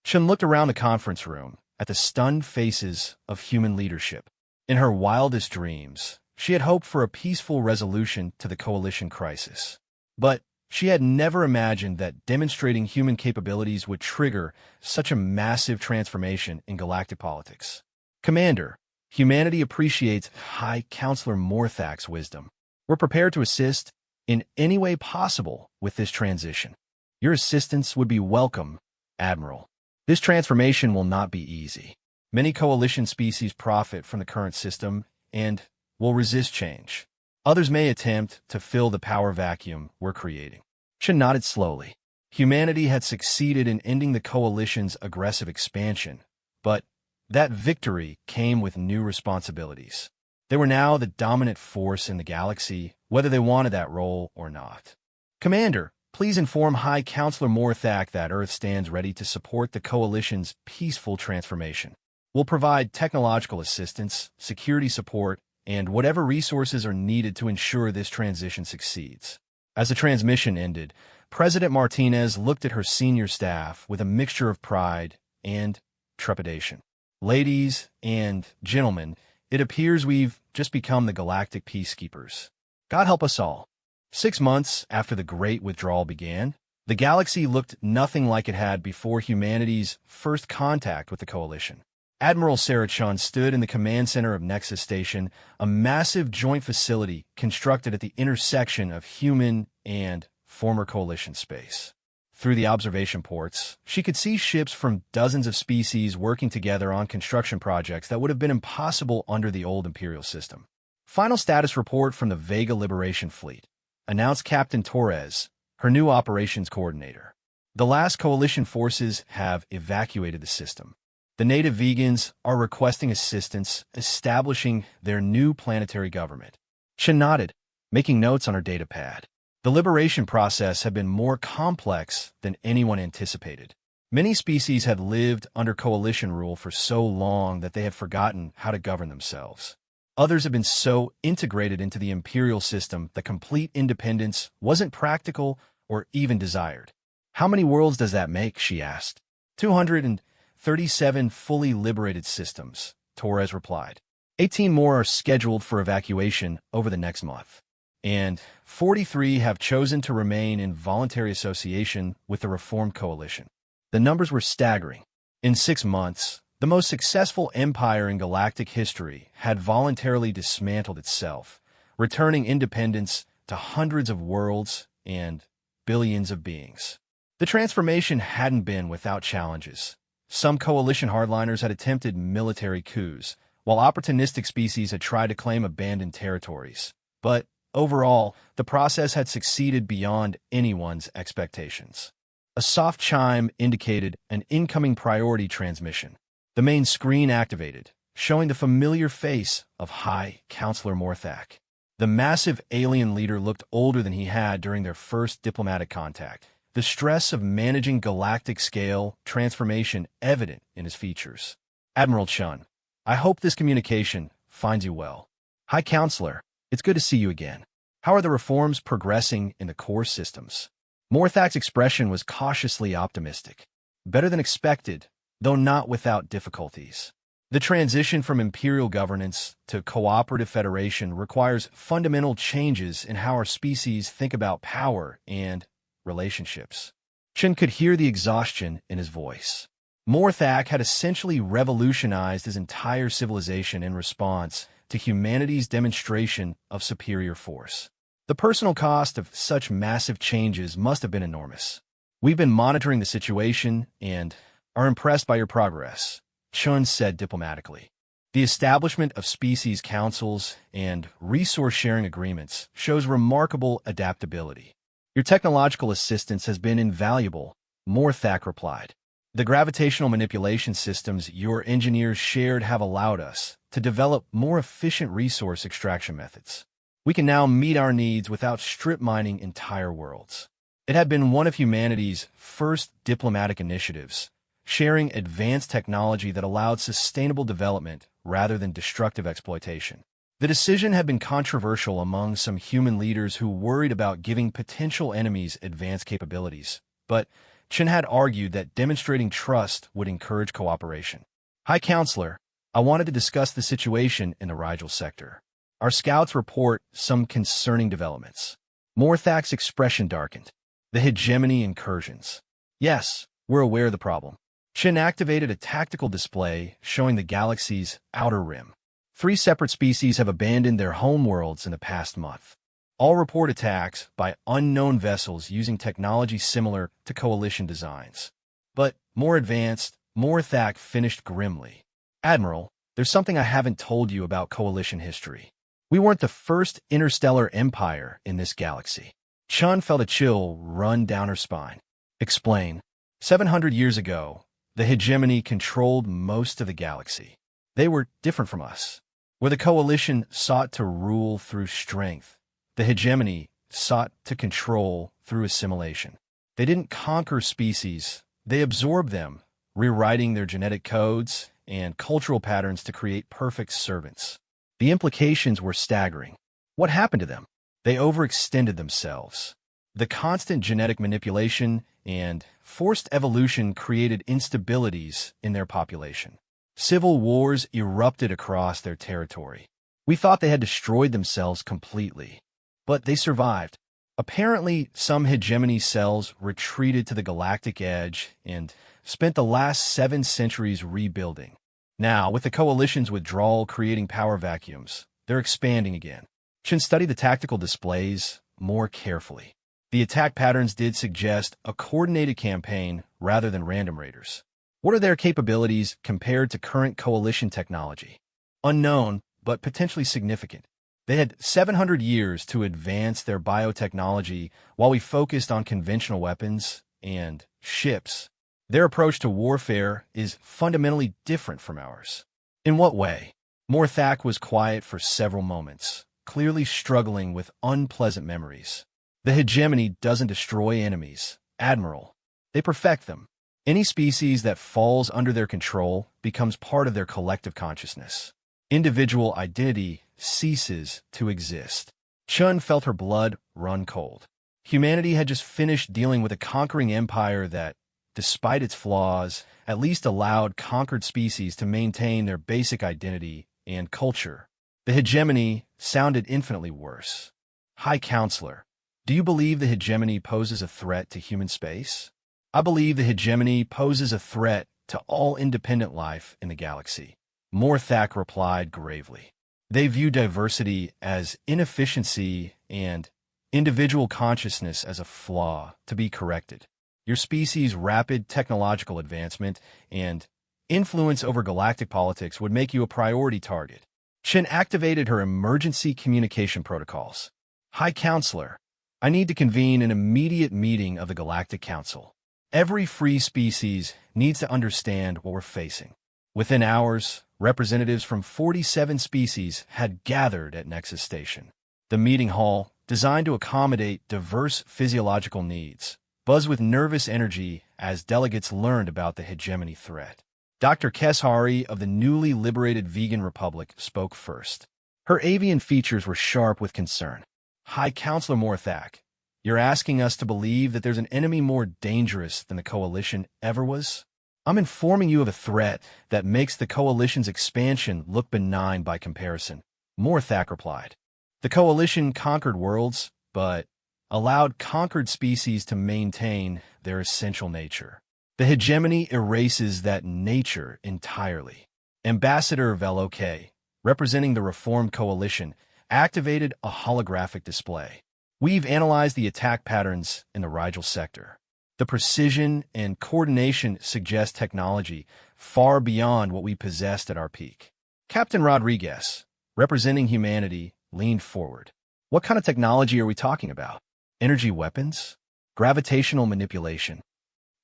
Chun looked around the conference room at the stunned faces of human leadership. In her wildest dreams, she had hoped for a peaceful resolution to the coalition crisis. But she had never imagined that demonstrating human capabilities would trigger such a massive transformation in galactic politics. Commander, humanity appreciates High Counselor Morthak's wisdom. We're prepared to assist in any way possible with this transition. Your assistance would be welcome, Admiral. This transformation will not be easy. Many coalition species profit from the current system and will resist change. Others may attempt to fill the power vacuum we're creating. Chun nodded slowly. Humanity had succeeded in ending the coalition's aggressive expansion, but that victory came with new responsibilities. They were now the dominant force in the galaxy, whether they wanted that role or not. Commander, please inform High Counselor Morthak that Earth stands ready to support the coalition's peaceful transformation. We'll provide technological assistance, security support, and whatever resources are needed to ensure this transition succeeds. As the transmission ended, President Martinez looked at her senior staff with a mixture of pride and trepidation. Ladies and gentlemen, it appears we've just become the galactic peacekeepers. God help us all. 6 months after the Great Withdrawal began, the galaxy looked nothing like it had before humanity's first contact with the coalition. Admiral Sarah Chun stood in the command center of Nexus Station, a massive joint facility constructed at the intersection of human and former coalition space. Through the observation ports, she could see ships from dozens of species working together on construction projects that would have been impossible under the old Imperial system. Final status report from the Vega Liberation Fleet, announced Captain Torres, her new operations coordinator. The last coalition forces have evacuated the system. The native vegans are requesting assistance establishing their new planetary government. Chun nodded, making notes on her datapad. The liberation process had been more complex than anyone anticipated. Many species had lived under coalition rule for so long that they had forgotten how to govern themselves. Others had been so integrated into the imperial system that complete independence wasn't practical or even desired. How many worlds does that make? She asked. 237 fully liberated systems, Torres replied. 18 more are scheduled for evacuation over the next month, and 43 have chosen to remain in voluntary association with the Reformed Coalition. The numbers were staggering. In 6 months, the most successful empire in galactic history had voluntarily dismantled itself, returning independence to hundreds of worlds and billions of beings. The transformation hadn't been without challenges. Some coalition hardliners had attempted military coups, while opportunistic species had tried to claim abandoned territories. But overall, the process had succeeded beyond anyone's expectations. A soft chime indicated an incoming priority transmission. The main screen activated, showing the familiar face of High Counselor Morthak. The massive alien leader looked older than he had during their first diplomatic contact, the stress of managing galactic-scale transformation evident in his features. Admiral Chun, I hope this communication finds you well. High Counselor, it's good to see you again. How are the reforms progressing in the core systems? Morthak's expression was cautiously optimistic. Better than expected, though not without difficulties. The transition from imperial governance to cooperative federation requires fundamental changes in how our species think about power and relationships. Chun could hear the exhaustion in his voice. Morthak had essentially revolutionized his entire civilization in response to humanity's demonstration of superior force. The personal cost of such massive changes must have been enormous. We've been monitoring the situation and are impressed by your progress, Chun said diplomatically. The establishment of species councils and resource-sharing agreements shows remarkable adaptability. Your technological assistance has been invaluable, Morthak replied. The gravitational manipulation systems your engineers shared have allowed us to develop more efficient resource extraction methods. We can now meet our needs without strip mining entire worlds. It had been one of humanity's first diplomatic initiatives, sharing advanced technology that allowed sustainable development rather than destructive exploitation. The decision had been controversial among some human leaders who worried about giving potential enemies advanced capabilities, but Chen had argued that demonstrating trust would encourage cooperation. High Counselor, I wanted to discuss the situation in the Rigel sector. Our scouts report some concerning developments. Morthak's expression darkened. The hegemony incursions. Yes, we're aware of the problem. Chen activated a tactical display showing the galaxy's outer rim. 3 separate species have abandoned their homeworlds in the past month. All report attacks by unknown vessels using technology similar to Coalition designs. But more advanced, Morthak finished grimly. Admiral, there's something I haven't told you about Coalition history. We weren't the first interstellar empire in this galaxy. Chun felt a chill run down her spine. Explain. 700 years ago, the hegemony controlled most of the galaxy. They were different from us. Where the Coalition sought to rule through strength, the hegemony sought to control through assimilation. They didn't conquer species, they absorbed them, rewriting their genetic codes and cultural patterns to create perfect servants. The implications were staggering. What happened to them? They overextended themselves. The constant genetic manipulation and forced evolution created instabilities in their population. Civil wars erupted across their territory. We thought they had destroyed themselves completely. But they survived. Apparently, some hegemony cells retreated to the galactic edge and spent the last 7 centuries rebuilding. Now, with the Coalition's withdrawal creating power vacuums, they're expanding again. Chen studied the tactical displays more carefully. The attack patterns did suggest a coordinated campaign rather than random raiders. What are their capabilities compared to current Coalition technology? Unknown, but potentially significant. They had 700 years to advance their biotechnology while we focused on conventional weapons and ships. Their approach to warfare is fundamentally different from ours. In what way? Morthak was quiet for several moments, clearly struggling with unpleasant memories. The hegemony doesn't destroy enemies, Admiral. They perfect them. Any species that falls under their control becomes part of their collective consciousness. Individual identity ceases to exist. Chun felt her blood run cold. Humanity had just finished dealing with a conquering empire that, despite its flaws, at least allowed conquered species to maintain their basic identity and culture. The hegemony sounded infinitely worse. High Counselor, do you believe the hegemony poses a threat to human space? I believe the hegemony poses a threat to all independent life in the galaxy. Morthak replied gravely. They view diversity as inefficiency and individual consciousness as a flaw to be corrected. Your species' rapid technological advancement and influence over galactic politics would make you a priority target. Chen activated her emergency communication protocols. High Counselor, I need to convene an immediate meeting of the Galactic Council. Every free species needs to understand what we're facing. Within hours, representatives from 47 species had gathered at Nexus Station. The meeting hall, designed to accommodate diverse physiological needs, buzzed with nervous energy as delegates learned about the hegemony threat. Dr. Keshari of the newly liberated Vegan Republic spoke first. Her avian features were sharp with concern. High Counselor Morthak, you're asking us to believe that there's an enemy more dangerous than the Coalition ever was? I'm informing you of a threat that makes the Coalition's expansion look benign by comparison. Morthak replied. The Coalition conquered worlds, but allowed conquered species to maintain their essential nature. The hegemony erases that nature entirely. Ambassador Veloke, representing the Reformed Coalition, activated a holographic display. We've analyzed the attack patterns in the Rigel sector. The precision and coordination suggest technology far beyond what we possessed at our peak. Captain Rodriguez, representing humanity, leaned forward. What kind of technology are we talking about? Energy weapons? Gravitational manipulation?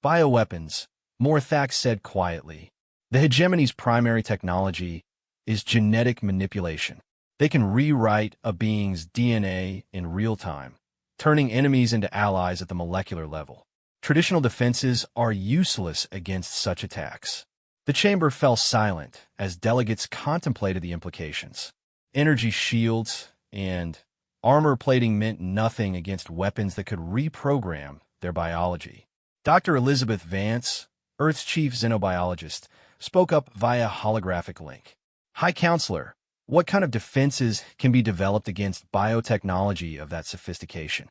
Bioweapons, Morthak said quietly. The hegemony's primary technology is genetic manipulation. They can rewrite a being's DNA in real time, turning enemies into allies at the molecular level. Traditional defenses are useless against such attacks. The chamber fell silent as delegates contemplated the implications. Energy shields and armor plating meant nothing against weapons that could reprogram their biology. Dr. Elizabeth Vance, Earth's chief xenobiologist, spoke up via holographic link. High Counselor, what kind of defenses can be developed against biotechnology of that sophistication?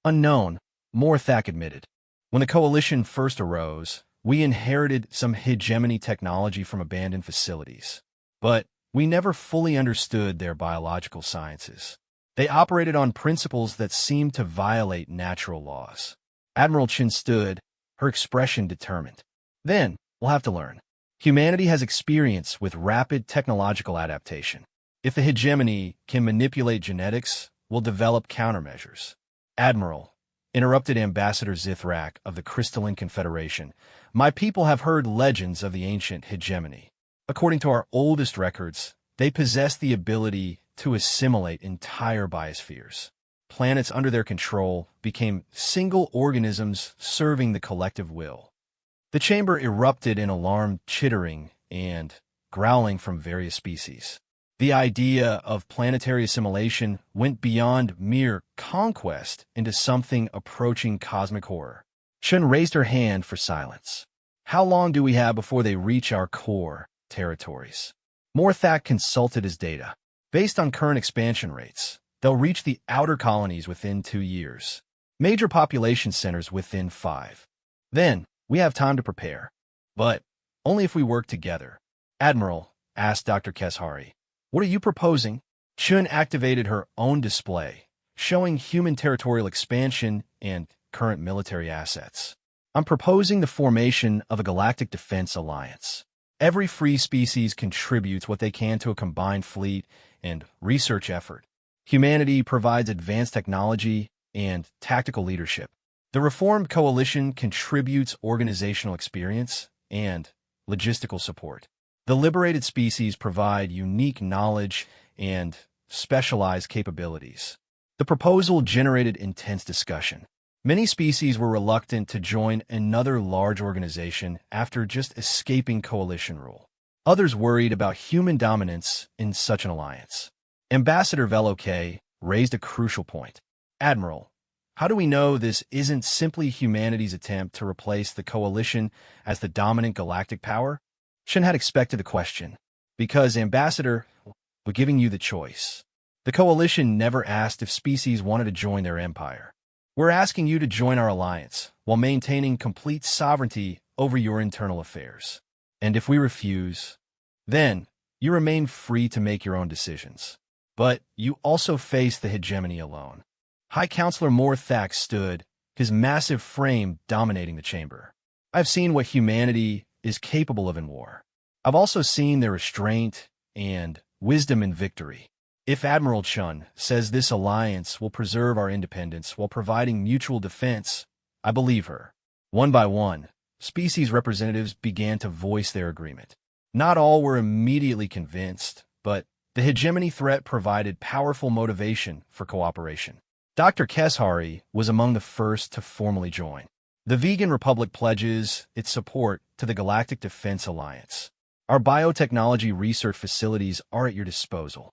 Unknown, Morthak admitted. When the coalition first arose, we inherited some hegemony technology from abandoned facilities. But we never fully understood their biological sciences. They operated on principles that seemed to violate natural laws. Admiral Chin stood, her expression determined. Then, we'll have to learn. Humanity has experience with rapid technological adaptation. If the hegemony can manipulate genetics, we'll develop countermeasures. Admiral, interrupted Ambassador Zithrak of the Crystalline Confederation, my people have heard legends of the ancient hegemony. According to our oldest records, they possess the ability to assimilate entire biospheres. Planets under their control became single organisms serving the collective will. The chamber erupted in alarmed chittering and growling from various species. The idea of planetary assimilation went beyond mere conquest into something approaching cosmic horror. Chun raised her hand for silence. How long do we have before they reach our core territories? Morthak consulted his data. Based on current expansion rates, they'll reach the outer colonies within 2 years. Major population centers within 5. Then, we have time to prepare. But only if we work together. Admiral, asked Dr. Keshari, what are you proposing? Chun activated her own display, showing human territorial expansion and current military assets. I'm proposing the formation of a galactic defense alliance. Every free species contributes what they can to a combined fleet and research effort. Humanity provides advanced technology and tactical leadership. The reformed coalition contributes organizational experience and logistical support. The liberated species provide unique knowledge and specialized capabilities. The proposal generated intense discussion. Many species were reluctant to join another large organization after just escaping coalition rule. Others worried about human dominance in such an alliance. Ambassador Veloke raised a crucial point. Admiral, how do we know this isn't simply humanity's attempt to replace the coalition as the dominant galactic power? Shin had expected the question. Because, Ambassador, we're giving you the choice. The coalition never asked if species wanted to join their empire. We're asking you to join our alliance while maintaining complete sovereignty over your internal affairs. And if we refuse, then you remain free to make your own decisions. But you also face the hegemony alone. High Counselor Morthak stood, his massive frame dominating the chamber. I've seen what humanity is capable of in war. I've also seen their restraint and wisdom in victory. If Admiral Chun says this alliance will preserve our independence while providing mutual defense, I believe her. One by one, species representatives began to voice their agreement. Not all were immediately convinced, but the hegemony threat provided powerful motivation for cooperation. Dr. Keshari was among the first to formally join. The Vegan Republic pledges its support to the Galactic Defense Alliance. Our biotechnology research facilities are at your disposal.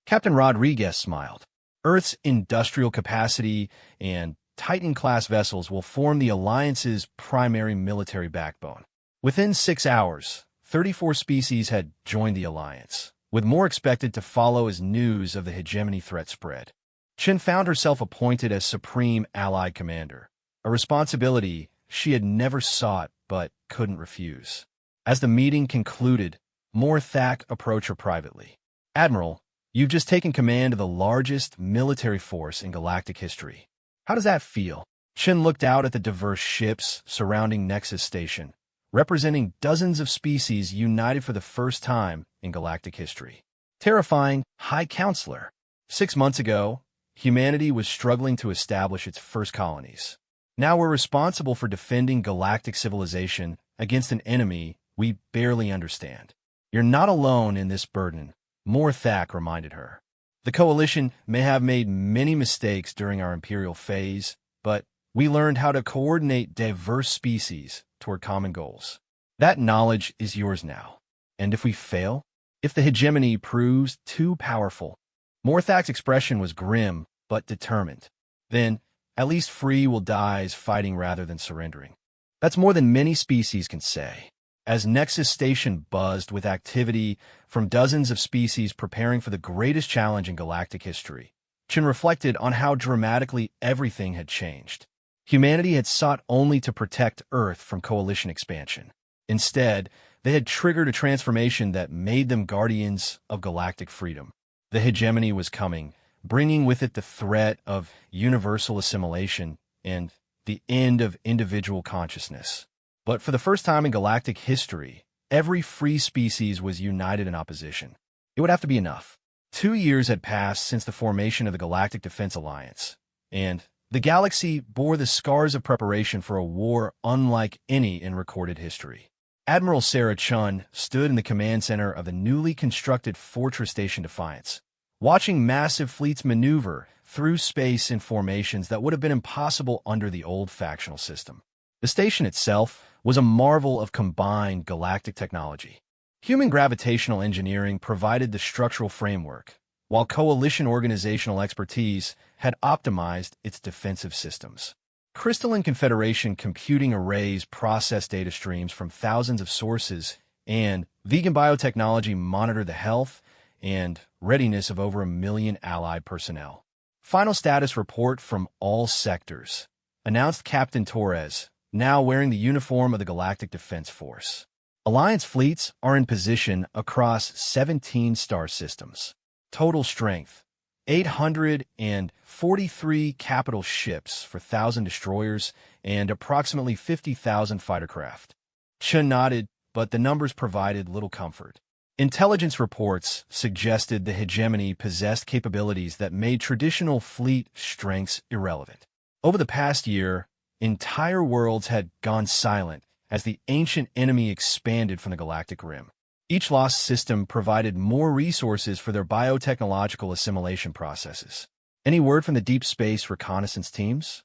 Captain Rodriguez smiled. Earth's industrial capacity and Titan-class vessels will form the Alliance's primary military backbone. Within 6 hours, 34 species had joined the Alliance, with more expected to follow as news of the hegemony threat spread. Chin found herself appointed as Supreme Allied Commander, a responsibility she had never sought but couldn't refuse. As the meeting concluded, Morthak approached her privately. Admiral, you've just taken command of the largest military force in galactic history. How does that feel? Chin looked out at the diverse ships surrounding Nexus Station, representing dozens of species united for the first time in galactic history. Terrifying, High Counselor. 6 months ago, humanity was struggling to establish its first colonies. Now we're responsible for defending galactic civilization against an enemy we barely understand. You're not alone in this burden, Morthak reminded her. The Coalition may have made many mistakes during our Imperial phase, but we learned how to coordinate diverse species toward common goals. That knowledge is yours now. And if we fail, if the hegemony proves too powerful, Morthak's expression was grim but determined. Then, at least free will die fighting rather than surrendering. That's more than many species can say. As Nexus Station buzzed with activity from dozens of species preparing for the greatest challenge in galactic history, Chen reflected on how dramatically everything had changed. Humanity had sought only to protect Earth from coalition expansion. Instead, they had triggered a transformation that made them guardians of galactic freedom. The hegemony was coming, bringing with it the threat of universal assimilation and the end of individual consciousness. But for the first time in galactic history, every free species was united in opposition. It would have to be enough. 2 years had passed since the formation of the Galactic Defense Alliance, and the galaxy bore the scars of preparation for a war unlike any in recorded history. Admiral Sarah Chun stood in the command center of the newly constructed Fortress Station Defiance, watching massive fleets maneuver through space in formations that would have been impossible under the old factional system. The station itself was a marvel of combined galactic technology. Human gravitational engineering provided the structural framework, while coalition organizational expertise had optimized its defensive systems. Crystalline Confederation computing arrays processed data streams from thousands of sources, and vegan biotechnology monitored the health and readiness of over 1 million allied personnel. Final status report from all sectors, announced Captain Torres, now wearing the uniform of the Galactic Defense Force. Alliance fleets are in position across 17 star systems. Total strength, 843 capital ships for 1,000 destroyers and approximately 50,000 fighter craft. Chen nodded, but the numbers provided little comfort. Intelligence reports suggested the hegemony possessed capabilities that made traditional fleet strengths irrelevant. Over the past year, entire worlds had gone silent as the ancient enemy expanded from the galactic rim. Each lost system provided more resources for their biotechnological assimilation processes. Any word from the deep space reconnaissance teams?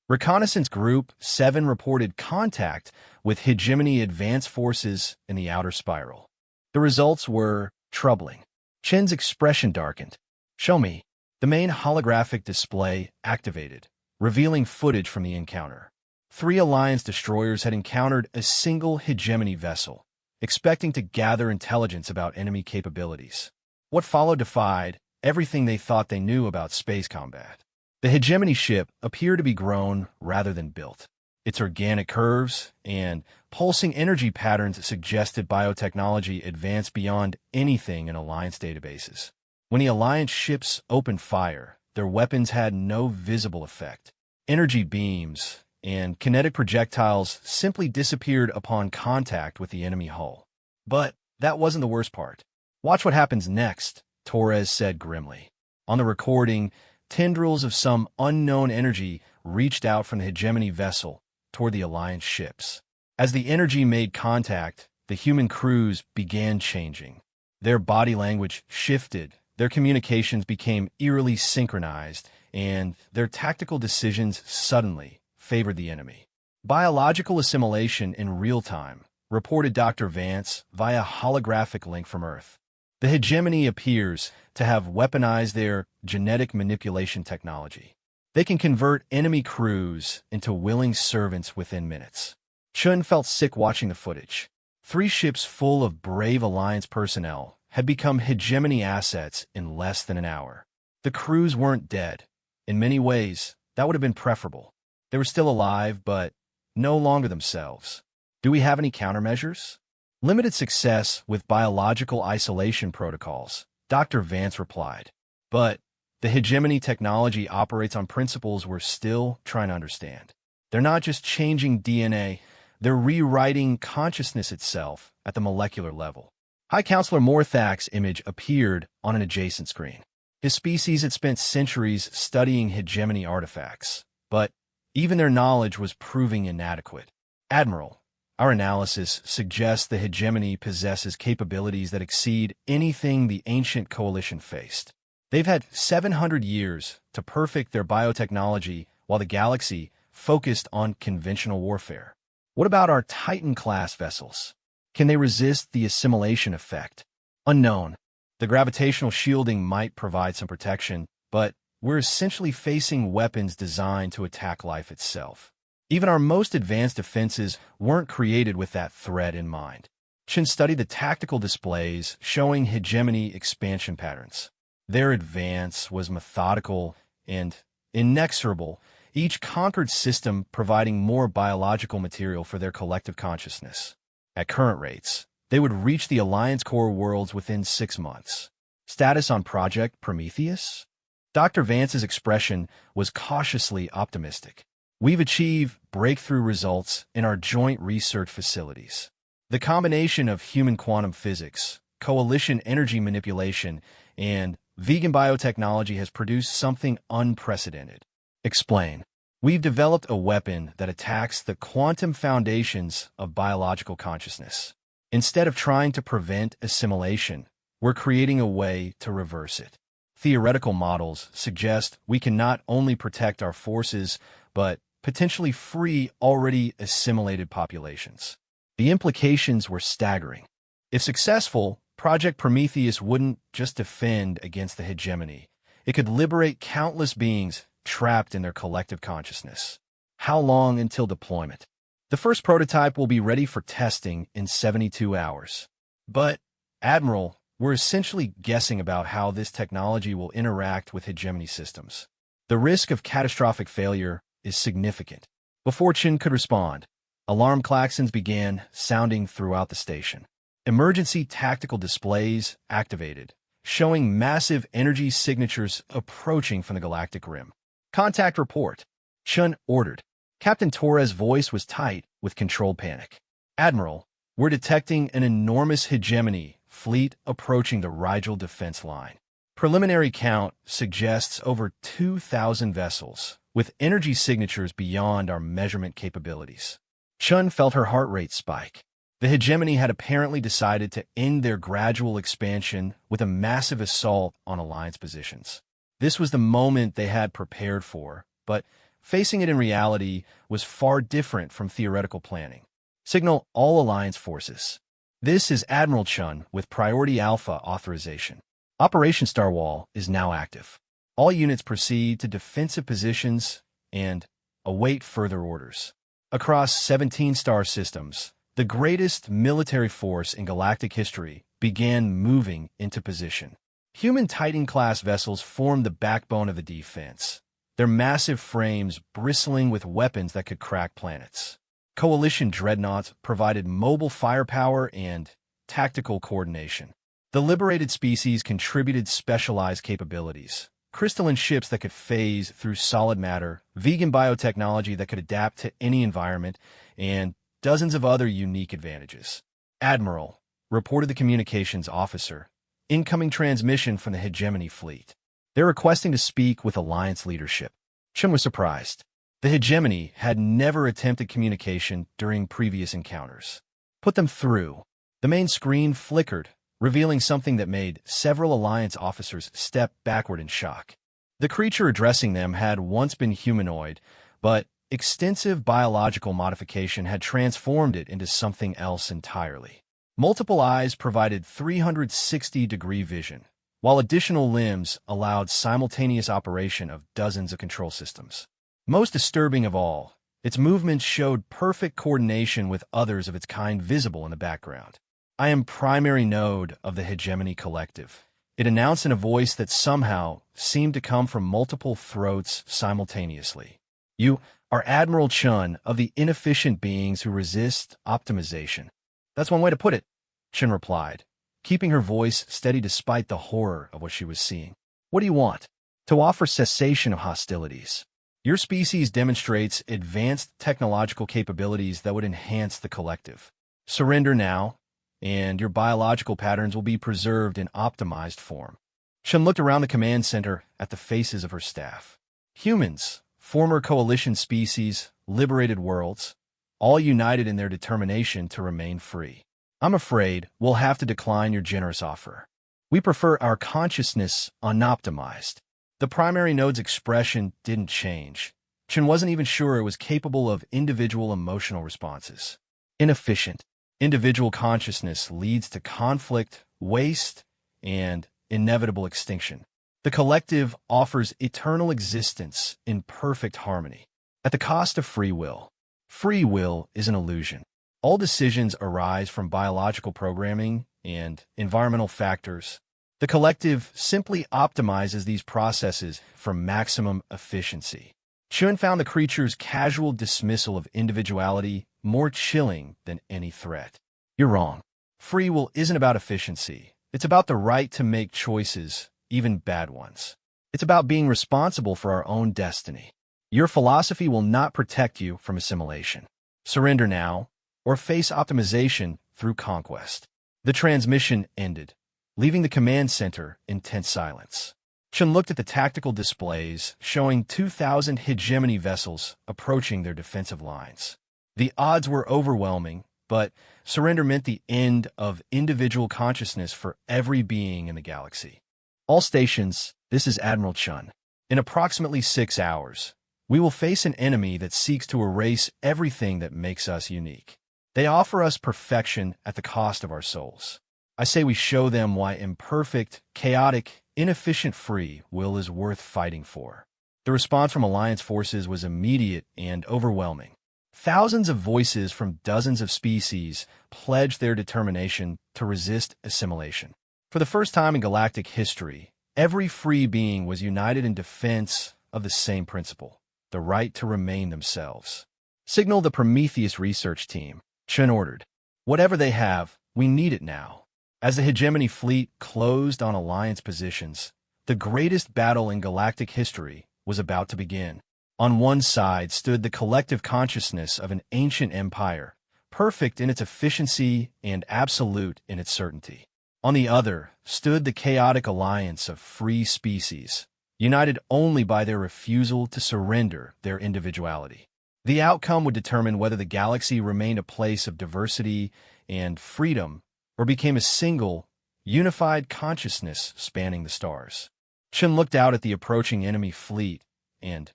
Reconnaissance Group 7 reported contact with hegemony advanced forces in the outer spiral. The results were troubling. Chen's expression darkened. "Show me." The main holographic display activated, revealing footage from the encounter. 3 Alliance destroyers had encountered a single hegemony vessel, expecting to gather intelligence about enemy capabilities. What followed defied everything they thought they knew about space combat. The hegemony ship appeared to be grown rather than built. Its organic curves and pulsing energy patterns suggested biotechnology advanced beyond anything in Alliance databases. When the Alliance ships opened fire, their weapons had no visible effect. Energy beams and kinetic projectiles simply disappeared upon contact with the enemy hull. But that wasn't the worst part. "Watch what happens next," Torres said grimly. On the recording, tendrils of some unknown energy reached out from the hegemony vessel toward the Alliance ships. As the energy made contact, the human crews began changing. Their body language shifted, their communications became eerily synchronized, and their tactical decisions suddenly favored the enemy. "Biological assimilation in real time," reported Dr. Vance via holographic link from Earth. "The hegemony appears to have weaponized their genetic manipulation technology. They can convert enemy crews into willing servants within minutes." Chun felt sick watching the footage. 3 ships full of brave Alliance personnel had become hegemony assets in less than an hour. The crews weren't dead. In many ways, that would have been preferable. They were still alive, but no longer themselves. "Do we have any countermeasures?" "Limited success with biological isolation protocols," Dr. Vance replied. "But the hegemony technology operates on principles we're still trying to understand. They're not just changing DNA, they're rewriting consciousness itself at the molecular level." High Counselor Morthak's image appeared on an adjacent screen. His species had spent centuries studying hegemony artifacts, but even their knowledge was proving inadequate. "Admiral, our analysis suggests the hegemony possesses capabilities that exceed anything the ancient coalition faced. They've had 700 years to perfect their biotechnology while the galaxy focused on conventional warfare. What about our Titan-class vessels? Can they resist the assimilation effect?" "Unknown. The gravitational shielding might provide some protection, but we're essentially facing weapons designed to attack life itself. Even our most advanced defenses weren't created with that threat in mind. Chen studied the tactical displays showing hegemony expansion patterns. Their advance was methodical and inexorable, each conquered system providing more biological material for their collective consciousness. At current rates, they would reach the Alliance core worlds within 6 months. Status on Project Prometheus? Dr. Vance's expression was cautiously optimistic. We've achieved breakthrough results in our joint research facilities. The combination of human quantum physics, coalition energy manipulation, and vegan biotechnology has produced something unprecedented. Explain. We've developed a weapon that attacks the quantum foundations of biological consciousness. Instead of trying to prevent assimilation, we're creating a way to reverse it. Theoretical models suggest we can not only protect our forces, but potentially free already assimilated populations. The implications were staggering. If successful, Project Prometheus wouldn't just defend against the hegemony. It could liberate countless beings trapped in their collective consciousness. How long until deployment? The first prototype will be ready for testing in 72 hours. But, Admiral, we're essentially guessing about how this technology will interact with hegemony systems. The risk of catastrophic failure is significant. Before Chen could respond, alarm klaxons began sounding throughout the station. Emergency tactical displays activated, showing massive energy signatures approaching from the galactic rim. Contact report, Chen ordered. Captain Torres' voice was tight with controlled panic. Admiral, we're detecting an enormous hegemony fleet approaching the Rigel defense line. Preliminary count suggests over 2,000 vessels, with energy signatures beyond our measurement capabilities. Chen felt her heart rate spike. The hegemony had apparently decided to end their gradual expansion with a massive assault on Alliance positions. This was the moment they had prepared for, but facing it in reality was far different from theoretical planning. Signal all Alliance forces. This is Admiral Chen with Priority Alpha authorization. Operation Starwall is now active. All units proceed to defensive positions and await further orders. Across 17 star systems, the greatest military force in galactic history began moving into position. Human Titan-class vessels formed the backbone of the defense, their massive frames bristling with weapons that could crack planets. Coalition dreadnoughts provided mobile firepower and tactical coordination. The liberated species contributed specialized capabilities, crystalline ships that could phase through solid matter, vegan biotechnology that could adapt to any environment, and dozens of other unique advantages. Admiral, reported the communications officer, incoming transmission from the hegemony fleet. They're requesting to speak with Alliance leadership. Chen was surprised. The hegemony had never attempted communication during previous encounters. Put them through. The main screen flickered, revealing something that made several Alliance officers step backward in shock. The creature addressing them had once been humanoid, but extensive biological modification had transformed it into something else entirely. Multiple eyes provided 360-degree vision, while additional limbs allowed simultaneous operation of dozens of control systems. Most disturbing of all, its movements showed perfect coordination with others of its kind visible in the background. I am primary node of the Hegemony Collective. It announced in a voice that somehow seemed to come from multiple throats simultaneously. You are Admiral Chen of the inefficient beings who resist optimization. That's one way to put it, Chen replied, keeping her voice steady despite the horror of what she was seeing. What do you want? To offer cessation of hostilities. Your species demonstrates advanced technological capabilities that would enhance the collective. Surrender now, and your biological patterns will be preserved in optimized form. Chen looked around the command center at the faces of her staff. Humans, former coalition species, liberated worlds, all united in their determination to remain free. I'm afraid we'll have to decline your generous offer. We prefer our consciousness unoptimized. The primary node's expression didn't change. Chen wasn't even sure it was capable of individual emotional responses. Inefficient. Individual consciousness leads to conflict, waste, and inevitable extinction. The collective offers eternal existence in perfect harmony, at the cost of free will. Free will is an illusion. All decisions arise from biological programming and environmental factors. The collective simply optimizes these processes for maximum efficiency. Chun found the creature's casual dismissal of individuality more chilling than any threat. You're wrong. Free will isn't about efficiency. It's about the right to make choices, even bad ones. It's about being responsible for our own destiny. Your philosophy will not protect you from assimilation. Surrender now, or face optimization through conquest. The transmission ended, leaving the command center in tense silence. Chun looked at the tactical displays showing 2,000 hegemony vessels approaching their defensive lines. The odds were overwhelming, but surrender meant the end of individual consciousness for every being in the galaxy. All stations, this is Admiral Chun. In approximately 6 hours, we will face an enemy that seeks to erase everything that makes us unique. They offer us perfection at the cost of our souls. I say we show them why imperfect, chaotic, inefficient free will is worth fighting for. The response from Alliance forces was immediate and overwhelming. Thousands of voices from dozens of species pledged their determination to resist assimilation. For the first time in galactic history, every free being was united in defense of the same principle, the right to remain themselves. Signal the Prometheus research team, Chun ordered. Whatever they have, we need it now. As the hegemony fleet closed on Alliance positions, the greatest battle in galactic history was about to begin. On one side stood the collective consciousness of an ancient empire, perfect in its efficiency and absolute in its certainty. On the other stood the chaotic alliance of free species, united only by their refusal to surrender their individuality. The outcome would determine whether the galaxy remained a place of diversity and freedom or became a single, unified consciousness spanning the stars. Chun looked out at the approaching enemy fleet and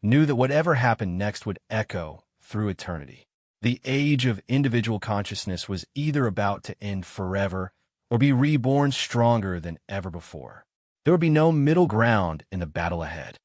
knew that whatever happened next would echo through eternity. The age of individual consciousness was either about to end forever or be reborn stronger than ever before. There would be no middle ground in the battle ahead.